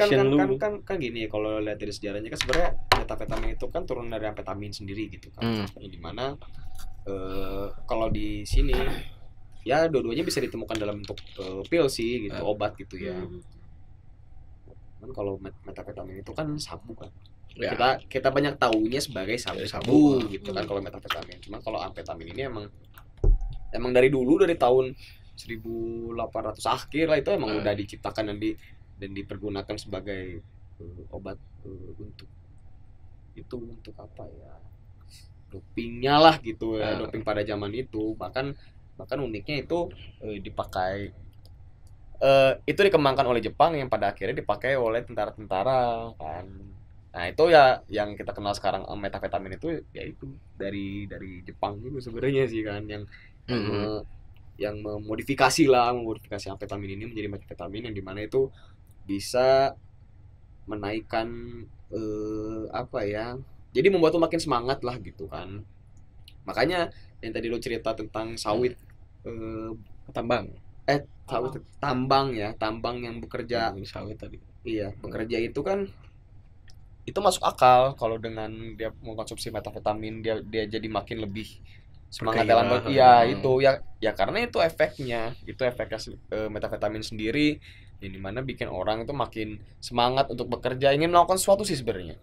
gini, kalau lihat dari sejarahnya kan sebenarnya metafetamin itu kan turun dari amfetamin sendiri gitu kan. Yang dimana kalau di sini ya dua-duanya bisa ditemukan dalam bentuk pil sih gitu, obat gitu ya. Kan kalau metafetamin itu kan sabu kan. Ya. Kita banyak tahunya sebagai sabu gitu kan kalau metafetamin. Cuma kalau amfetamin ini emang dari dulu, dari tahun 1800 akhir lah itu emang udah diciptakan dan dipergunakan sebagai obat untuk apa ya, dopingnya lah gitu ya, doping pada zaman itu. Bahkan uniknya itu dipakai itu dikembangkan oleh Jepang yang pada akhirnya dipakai oleh tentara-tentara kan. Nah itu ya yang kita kenal sekarang metafetamin itu ya itu dari Jepang itu sebenarnya sih kan, yang memodifikasi amfetamin ini menjadi metafetamin, yang dimana itu bisa menaikkan jadi membuat lo makin semangat lah gitu kan. Makanya yang tadi lo cerita tentang sawit tambang tambang yang bekerja sawit tadi. Iya, bekerja itu kan itu masuk akal kalau dengan dia mengkonsumsi metafetamin dia jadi makin lebih semangat dalam itu karena itu efeknya metafetamin sendiri yang dimana bikin orang itu makin semangat untuk bekerja, ingin melakukan sesuatu sih sebenarnya.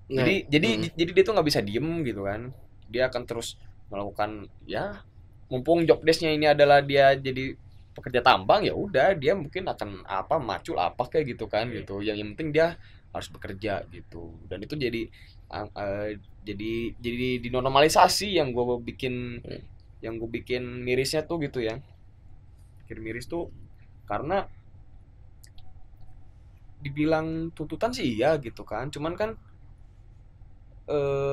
Jadi dia tuh nggak bisa diem gitu kan, dia akan terus melakukan mumpung job desk-nya ini adalah dia jadi pekerja tambang, ya udah dia mungkin akan macul kayak gitu kan gitu. Yang penting dia harus bekerja gitu. Dan itu jadi dinormalisasi yang gue bikin mirisnya tuh gitu ya. Bikin miris tuh karena dibilang tuntutan sih iya gitu kan. Cuman kan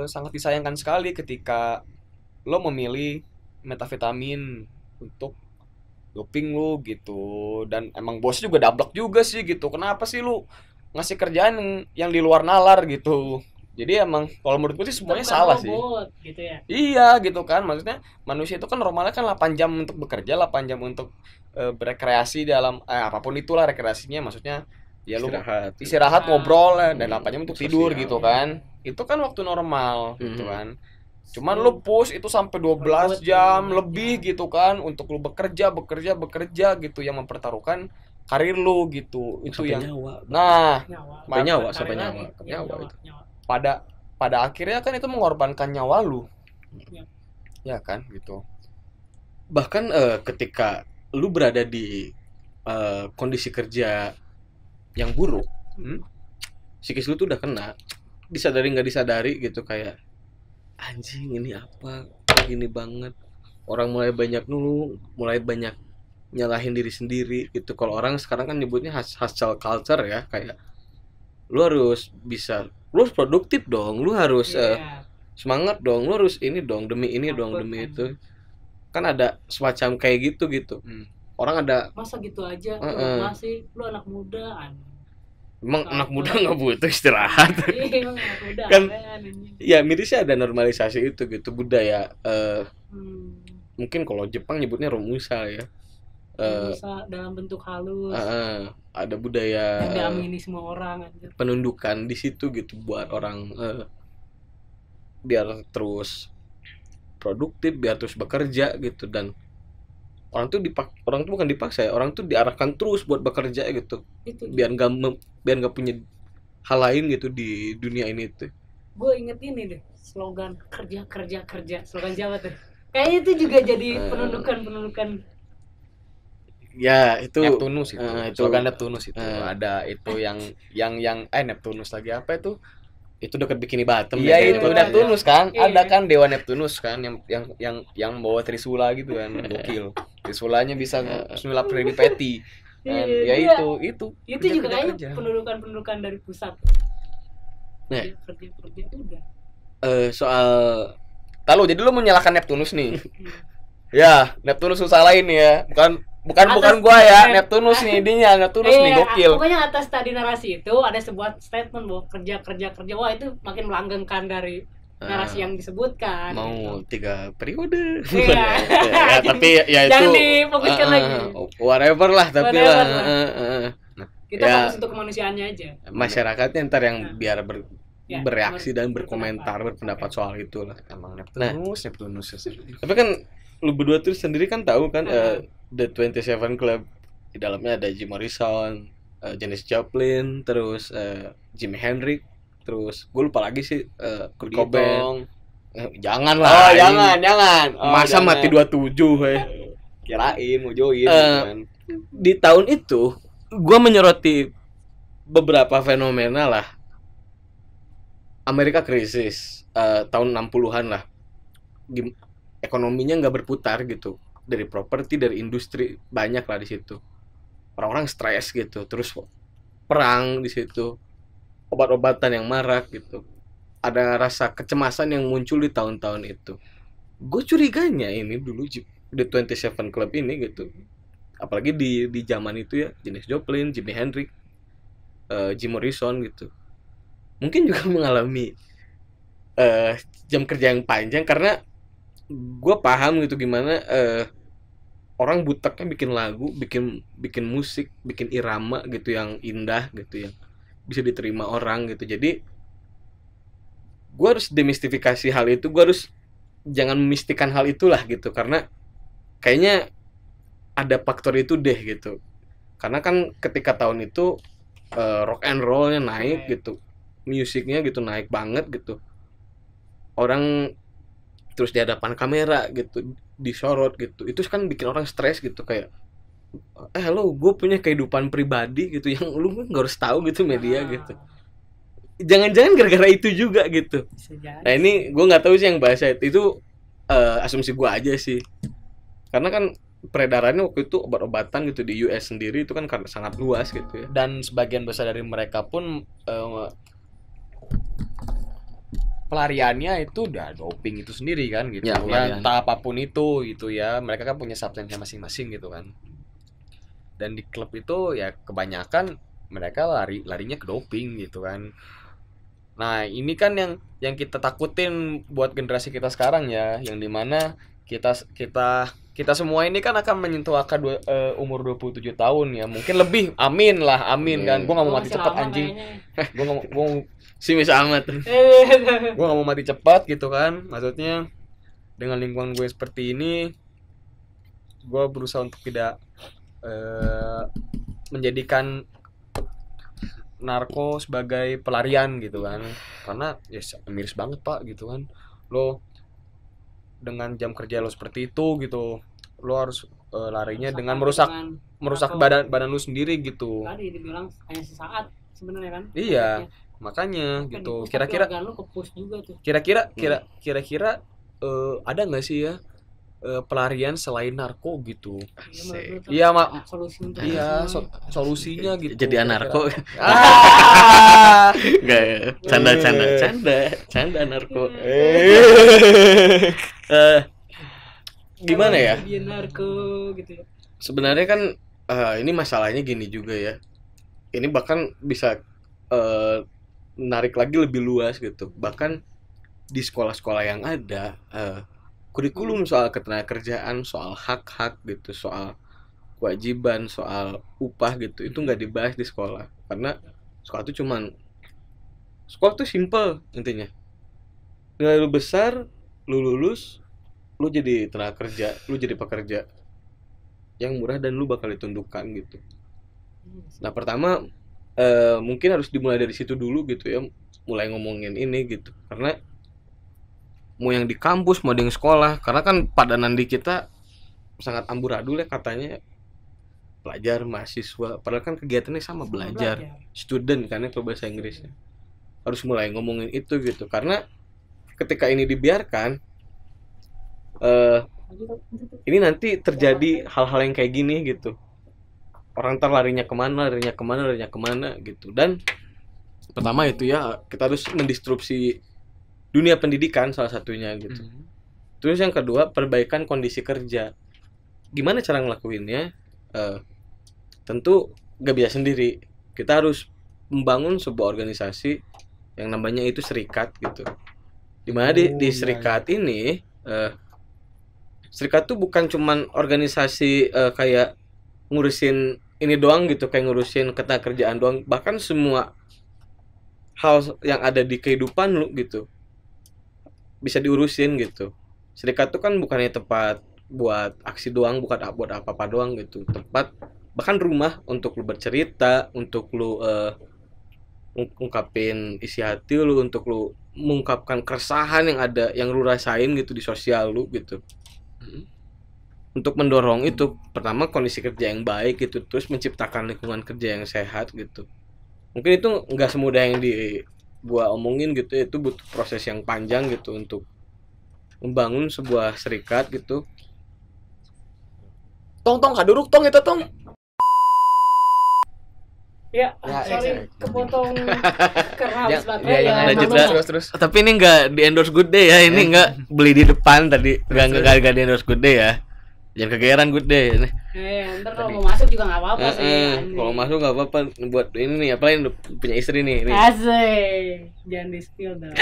sangat disayangkan sekali ketika lo memilih metafetamin untuk doping lu gitu, dan emang bosnya juga dablek juga sih gitu. Kenapa sih lu ngasih kerjaan yang di luar nalar gitu? Jadi emang kalau menurut gue sih semuanya salah sih. Gitu ya? Iya gitu kan, maksudnya manusia itu kan normalnya kan 8 jam untuk bekerja, 8 jam untuk berekreasi dalam apapun itulah rekreasinya, maksudnya ya lu istirahat ngobrol dan 8 jam untuk tidur gitu kan. Itu kan waktu normal gitu kan. Cuman lu push itu sampai 12 jam lebih gitu kan untuk lu bekerja gitu, yang mempertaruhkan karir lu gitu. Itu sampai yang nyawa. Sampai nyawa itu. Pada akhirnya kan itu mengorbankan nyawa lu. Ya kan gitu. Bahkan ketika lu berada di kondisi kerja yang buruk, psikis lu tuh udah kena, disadari nggak disadari gitu, kayak anjing ini apa gini banget. Orang mulai banyak nyalahin diri sendiri gitu. Kalau orang sekarang kan nyebutnya hustle culture ya, kayak lu harus produktif dong, lu harus semangat dong, lu harus ini dong demi ini dong demi itu. Kan ada semacam kayak gitu. Orang ada masa gitu aja masih lu anak muda emang anak muda nggak butuh istirahat. Kan ya mirisnya ada normalisasi itu gitu budaya. Mungkin kalau Jepang nyebutnya romusa ya, romusa dalam bentuk halus. Ada budaya diamini semua orang aja. Penundukan di situ gitu buat orang biar terus produktif, biar terus bekerja gitu. Dan orang tuh bukan dipaksa ya, orang tuh diarahkan terus buat bekerja gitu. Biar nggak punya hal lain gitu di dunia ini tuh. Gue inget ini deh, slogan kerja, slogan Jawa tuh. Kayaknya itu juga jadi penundukan. Ya itu Neptunus itu. Slogan Neptunus itu. Ada itu yang Neptunus lagi apa itu? Itu dekat Bikini Bottom. Iya itu Neptunus kan. Iya. Ada kan dewa Neptunus kan yang bawa trisula gitu kan. Gokil. Trisulanya bisa sulap Freddy Petty. Dan ya itu juga kayaknya pendudukan dari pusat. Nah, kerja udah. Soal jadi lu menyalahkan Neptunus nih. Ya, Neptunus salahin ya. Bukan gua ya, Neptunus nih dinya, Neptunus nih gokil. Pokoknya atas tadi narasi itu ada sebuah statement bahwa kerja. Wah, itu makin melanggengkan dari narasi yang disebutkan. Mau gitu. 3 periode. Iya. Ya, tapi ya itu jangan difokuskan lagi. Whatever lah, tapi lah. Kita fokus untuk kemanusiaannya aja. Masyarakatnya ntar yang biar bereaksi dan berkomentar, berpendapat soal itu lah. Emang Neptunus. Tapi kan lu berdua tuh sendiri kan tahu kan The 27 Club, di dalamnya ada Jim Morrison, Janis Joplin, terus Jimi Hendrix, terus gue lupa lagi sih Kurt Cobain. Jangan lah. Jangan. Masa jangan. Mati 27 kirain mau join kan. Di tahun itu gue menyoroti beberapa fenomena lah. Amerika krisis tahun 60-an lah. Ekonominya nggak berputar gitu. Dari properti, dari industri, banyak lah di situ. Orang-orang stres gitu, terus perang di situ, obat-obatan yang marak gitu. Ada rasa kecemasan yang muncul di tahun-tahun itu. Gue curiganya ini dulu di 27 Club ini gitu. Apalagi di zaman itu ya, Janis Joplin, Jimi Hendrix, Jim Morrison gitu. Mungkin juga mengalami jam kerja yang panjang karena gue paham gitu gimana orang buteknya bikin lagu, bikin musik, bikin irama gitu yang indah gitu, yang bisa diterima orang gitu. Jadi gue harus demistifikasi hal itu, gue harus jangan memistikan hal itulah gitu, karena kayaknya ada faktor itu deh gitu. Karena kan ketika tahun itu rock and rollnya naik gitu, musiknya gitu naik banget gitu, orang terus di hadapan kamera gitu disorot gitu, itu kan bikin orang stres gitu, kayak lo gue punya kehidupan pribadi gitu yang lu nggak harus tahu gitu media gitu. Jangan-jangan gara-gara itu juga gitu. Nah ini gue nggak tahu sih yang bahasa itu asumsi gue aja sih, karena kan peredarannya waktu itu obat-obatan gitu di US sendiri itu kan sangat luas gitu ya, dan sebagian besar dari mereka pun pelariannya itu udah doping itu sendiri kan gitu ya, entah apapun itu gitu ya, mereka kan punya substansinya masing-masing gitu kan. Dan di klub itu ya kebanyakan mereka larinya ke doping gitu kan. Nah ini kan yang kita takutin buat generasi kita sekarang ya, yang dimana kita semua ini kan akan menyentuh angka umur 27 tahun ya, mungkin lebih, amin kan. Gue nggak mau mati cepat anjing. Gue nggak simis amat. Gue gak mau mati cepat gitu kan. Maksudnya dengan lingkungan gue seperti ini, gue berusaha untuk tidak menjadikan narko sebagai pelarian gitu kan. Karena ya miris banget pak gitu kan. Lo dengan jam kerja lo seperti itu gitu, lo harus larinya dengan merusak badan lo sendiri gitu. Tadi dibilang hanya sesaat sebenarnya kan. Iya. Makanya gitu, kira-kira ada nggak sih ya pelarian selain narko gitu? Iya mak, solusinya gitu. Jadi anarko. Enggak ya, canda narko. Gimana ya? Gitu. Sebenarnya kan ini masalahnya gini juga ya. Ini bahkan bisa menarik lagi lebih luas gitu. Bahkan di sekolah-sekolah yang ada kurikulum soal ketenagakerjaan, soal hak-hak gitu, soal kewajiban, soal upah gitu, itu nggak dibahas di sekolah. Karena sekolah tuh simple intinya. Nilai lu besar, lu lulus, lu jadi tenaga kerja, lu jadi pekerja yang murah dan lu bakal ditundukkan gitu. Nah pertama mungkin harus dimulai dari situ dulu gitu ya, mulai ngomongin ini gitu, karena mau yang di kampus mau di sekolah, karena kan padanan di kita sangat amburadul ya katanya, pelajar mahasiswa, padahal kan kegiatannya sama belajar. Student kan ya kalau bahasa Inggrisnya. Harus mulai ngomongin itu gitu, karena ketika ini dibiarkan ini nanti terjadi hal-hal yang kayak gini gitu. Orang larinya kemana gitu. Dan pertama itu ya, kita harus mendistrupsi dunia pendidikan salah satunya gitu. Terus yang kedua, perbaikan kondisi kerja. Gimana cara ngelakuinnya? Tentu gak bisa sendiri. Kita harus membangun sebuah organisasi yang namanya itu serikat gitu. Dimana di serikat ini serikat tuh bukan cuman organisasi kayak ngurusin ini doang gitu, kayak ngurusin ketenagakerjaan doang, bahkan semua hal yang ada di kehidupan lu gitu bisa diurusin gitu. Serikat tuh kan bukannya tempat buat aksi doang, bukan buat apa-apa doang gitu, tempat bahkan rumah untuk lu bercerita, untuk lu ungkapin isi hati lu, untuk lu mengungkapkan keresahan yang ada, yang lu rasain gitu di sosial lu gitu. Untuk mendorong itu, pertama kondisi kerja yang baik gitu, terus menciptakan lingkungan kerja yang sehat gitu. Mungkin itu nggak semudah yang gua omongin gitu, itu butuh proses yang panjang gitu untuk membangun sebuah serikat gitu. Tong kaduruk tong itu tong. Ya, sorry kepotong karena habis baterai ya. Terus. Tapi ini nggak di endorse Good Day ya, ini nggak beli di depan tadi, nggak di endorse Good Day ya. Jangan kegeeran gue deh. Ntar kalau mau masuk juga nggak apa-apa sih. anjing. Kalau masuk nggak apa-apa buat ini nih, apalagi punya istri nih. Asik, jangan di spill dong.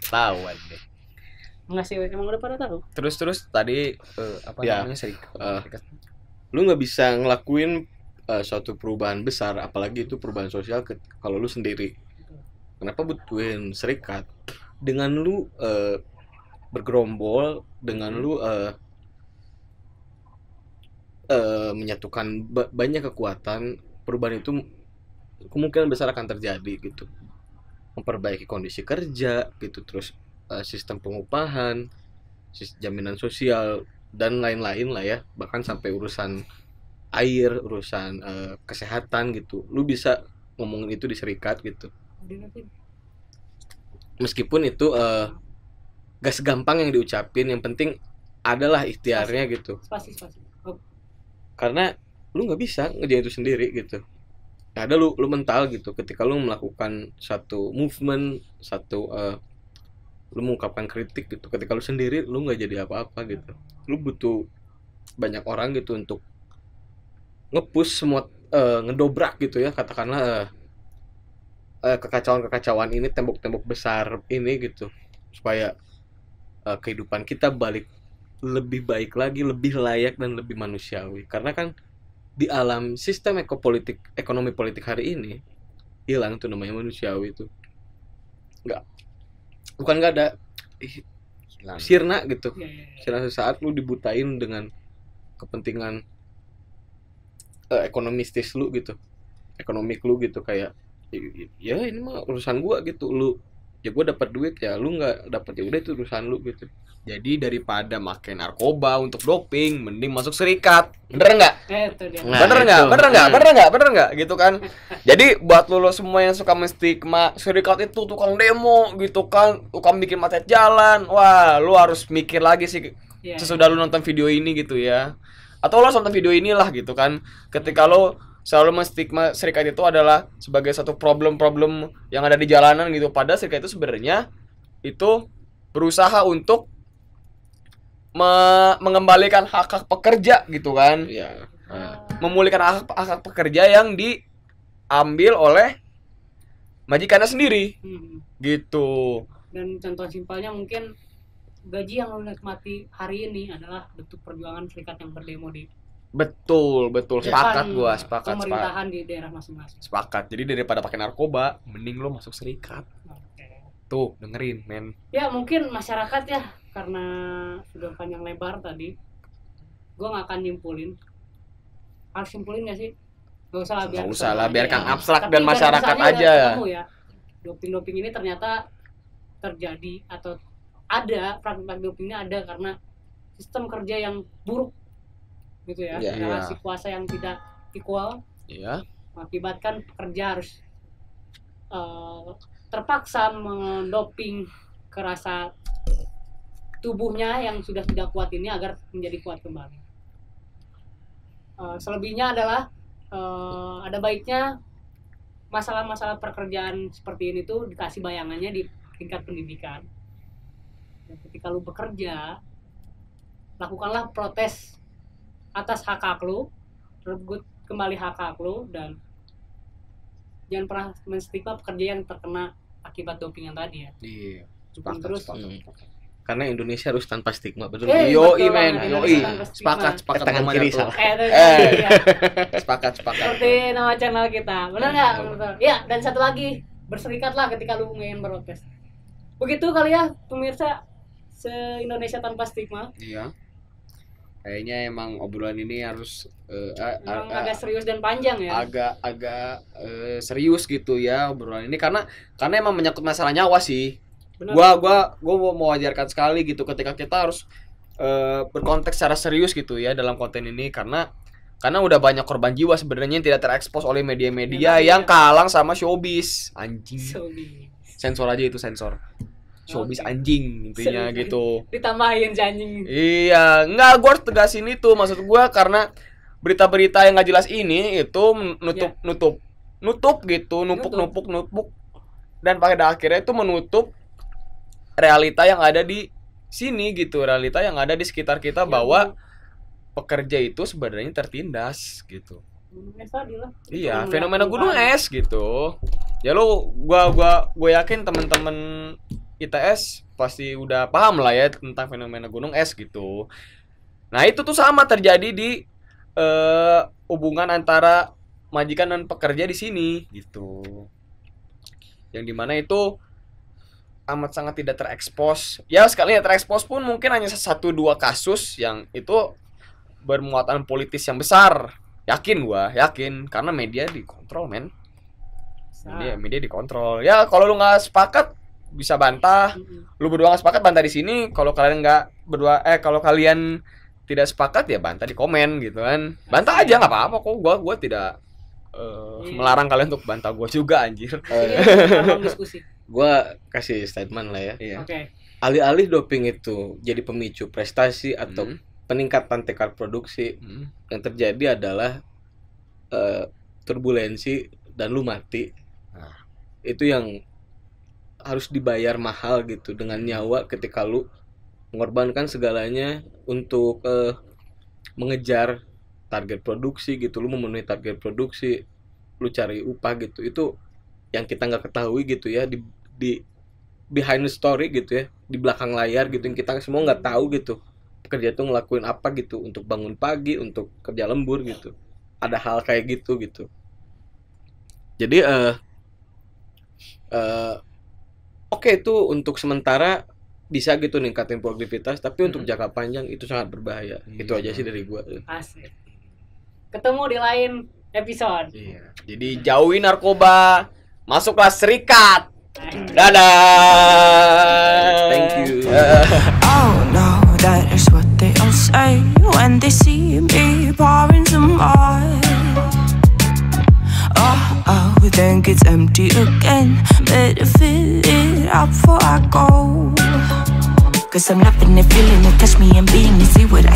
Tawan deh. Enggak sih, emang udah pada tahu. Terus tadi apa Ya. namanya serikat. Lu nggak bisa ngelakuin suatu perubahan besar, apalagi itu perubahan sosial kalau lu sendiri. Kenapa butuhin serikat? Dengan lu bergerombol, dengan lu menyatukan banyak kekuatan, perubahan itu kemungkinan besar akan terjadi gitu. Memperbaiki kondisi kerja gitu, terus sistem pengupahan, jaminan sosial dan lain-lain lah ya, bahkan sampai urusan air, urusan kesehatan gitu. Lu bisa ngomongin itu di serikat gitu. Meskipun itu gak segampang yang diucapin, yang penting adalah ikhtiarnya gitu. Spasi. Oh, Karena lu nggak bisa ngerjain itu sendiri gitu. Ada lu mental gitu ketika lu melakukan satu movement, lu mengungkapkan kritik gitu. Ketika lu sendiri lu nggak jadi apa-apa gitu. Lu butuh banyak orang gitu untuk nge-push semua, ngedobrak gitu ya, katakanlah kekacauan ini, tembok-tembok besar ini gitu, supaya kehidupan kita balik lebih baik lagi, lebih layak dan lebih manusiawi. Karena kan di alam sistem ekonomi politik hari ini hilang tuh namanya manusiawi itu. Bukan nggak ada, sirna gitu. iya. Sirna sesaat lu dibutain dengan kepentingan ekonomistis lu gitu, ekonomik lu gitu, kayak ya ini mah urusan gua gitu, lu ya gua dapat duit ya lu nggak dapat, ya udah itu urusan lu gitu. Jadi daripada makai narkoba untuk doping, mending masuk serikat. Bener nggak? Itu dia. Nah, Bener nggak gitu kan? Jadi buat lo semua yang suka menstigma serikat itu tukang demo gitu kan, tukang bikin macet jalan, wah lu harus mikir lagi sih Iya. sesudah lu nonton video ini gitu ya. Atau lo nonton video inilah gitu kan, ketika lo selalu menstigma serikat itu adalah sebagai satu problem-problem yang ada di jalanan gitu, padahal serikat itu sebenarnya itu berusaha untuk mengembalikan hak-hak pekerja gitu kan, Ya. memulihkan hak-hak pekerja yang diambil oleh majikannya sendiri gitu. Dan contoh simpelnya mungkin gaji yang lo nikmati hari ini adalah bentuk perjuangan serikat yang berdemo di Betul sepakat depan gua, sepakat. pemerintahan di daerah masing-masing. Sepakat. Jadi daripada pakai narkoba, mending lo masuk serikat. Oke. Tuh, dengerin, men. Ya mungkin masyarakat ya, karena sudah panjang lebar tadi, gue nggak akan nyimpulin. Harus simpulin nggak sih? Gak usah lah, Nggak usah lah, biarkan abstrak Tapi dan masyarakat garis besarnya aja. udah ketemu ya. Doping ini ternyata terjadi atau ada praktik doping ini ada karena sistem kerja yang buruk gitu ya, Ya, relasi kuasa yang tidak equal Iya. mengakibatkan pekerja harus terpaksa mendoping kerasa tubuhnya yang sudah tidak kuat ini agar menjadi kuat kembali. Selebihnya adalah ada baiknya masalah-masalah pekerjaan seperti ini tuh dikasih bayangannya di tingkat pendidikan. Dan ketika lu bekerja, lakukanlah protes atas hak lu, rebut kembali hak lu, dan jangan pernah menstigma pekerja yang terkena akibat doping yang tadi ya. Iya. Dukung terus. Karena Indonesia harus tanpa stigma, betul. Yoi, betul men, banget, yoi. Indonesia tanpa stigma. Sepakat Tangan namanya kiri tuh. salah. Iya. Sepakat. Seperti nama channel kita, benar nggak? Betul. Ya, dan satu lagi, berserikatlah ketika lu ingin protes. Begitu kali ya pemirsa se-Indonesia tanpa stigma. Iya. Kayaknya emang obrolan ini harus Memang agak serius dan panjang ya. agak serius gitu ya obrolan ini, karena emang menyangkut masalah nyawa sih. Benar. Gua mau wajarkan sekali gitu ketika kita harus berkonteks secara serius gitu ya dalam konten ini, karena udah banyak korban jiwa sebenarnya yang tidak terekspos oleh media-media yang kalang sama showbiz. Anjing. Sensor aja itu, sensor. Showbiz anjing intinya Showbiz. gitu. Ditambahin anjing. Iya, enggak, gua harus tegasin itu, maksud gua karena berita-berita yang nggak jelas ini itu nutup gitu, numpuk dan pada akhirnya itu menutup realita yang ada di sini gitu, realita yang ada di sekitar kita bahwa pekerja itu sebenarnya tertindas gitu. Gunung es tadi lah. Iya, fenomena gunung es gitu. Ya lo, gue yakin teman-teman ITS pasti udah paham lah ya tentang fenomena gunung es gitu. Nah itu tuh sama terjadi di hubungan antara majikan dan pekerja di sini gitu. Yang dimana itu amat sangat tidak terekspos. Ya sekali ya terekspos pun mungkin hanya 1-2 kasus yang itu bermuatan politis yang besar. Yakin karena media dikontrol, men. Media dikontrol. Ya kalau lu nggak sepakat bisa bantah. Lu berdua nggak sepakat bantah di sini. Kalau kalian kalau kalian tidak sepakat ya bantah di komen gitu kan. Bantah aja nggak apa-apa kok. Gua tidak melarang kalian untuk bantah gua juga anjir. Diskusi. Gua kasih statement lah ya. Iya. Oke. Alih-alih doping itu jadi pemicu prestasi atau peningkatan tingkat produksi, yang terjadi adalah turbulensi dan lu mati. Nah, itu yang harus dibayar mahal gitu dengan nyawa ketika lu mengorbankan segalanya untuk mengejar target produksi gitu. Lu memenuhi target produksi, lu cari upah gitu. Itu yang kita nggak ketahui gitu ya di behind the story gitu ya, di belakang layar gitu yang kita semua nggak tahu gitu. Pekerja tuh ngelakuin apa gitu untuk bangun pagi, untuk kerja lembur gitu. Ada hal kayak gitu. Jadi oke, itu untuk sementara bisa gitu ningkatin produktivitas, tapi untuk jangka panjang itu sangat berbahaya. Itu aja sih dari gua. Asik. Ketemu di lain episode. Iya. Jadi jauhi narkoba, masuklah serikat. Dadah. Thank you. Oh no, that is what they all say when they see me pouring some more. Oh, then gets empty again. Better fill it up before I go. 'Cause I'm loving it, feeling it, touch me and being it. See what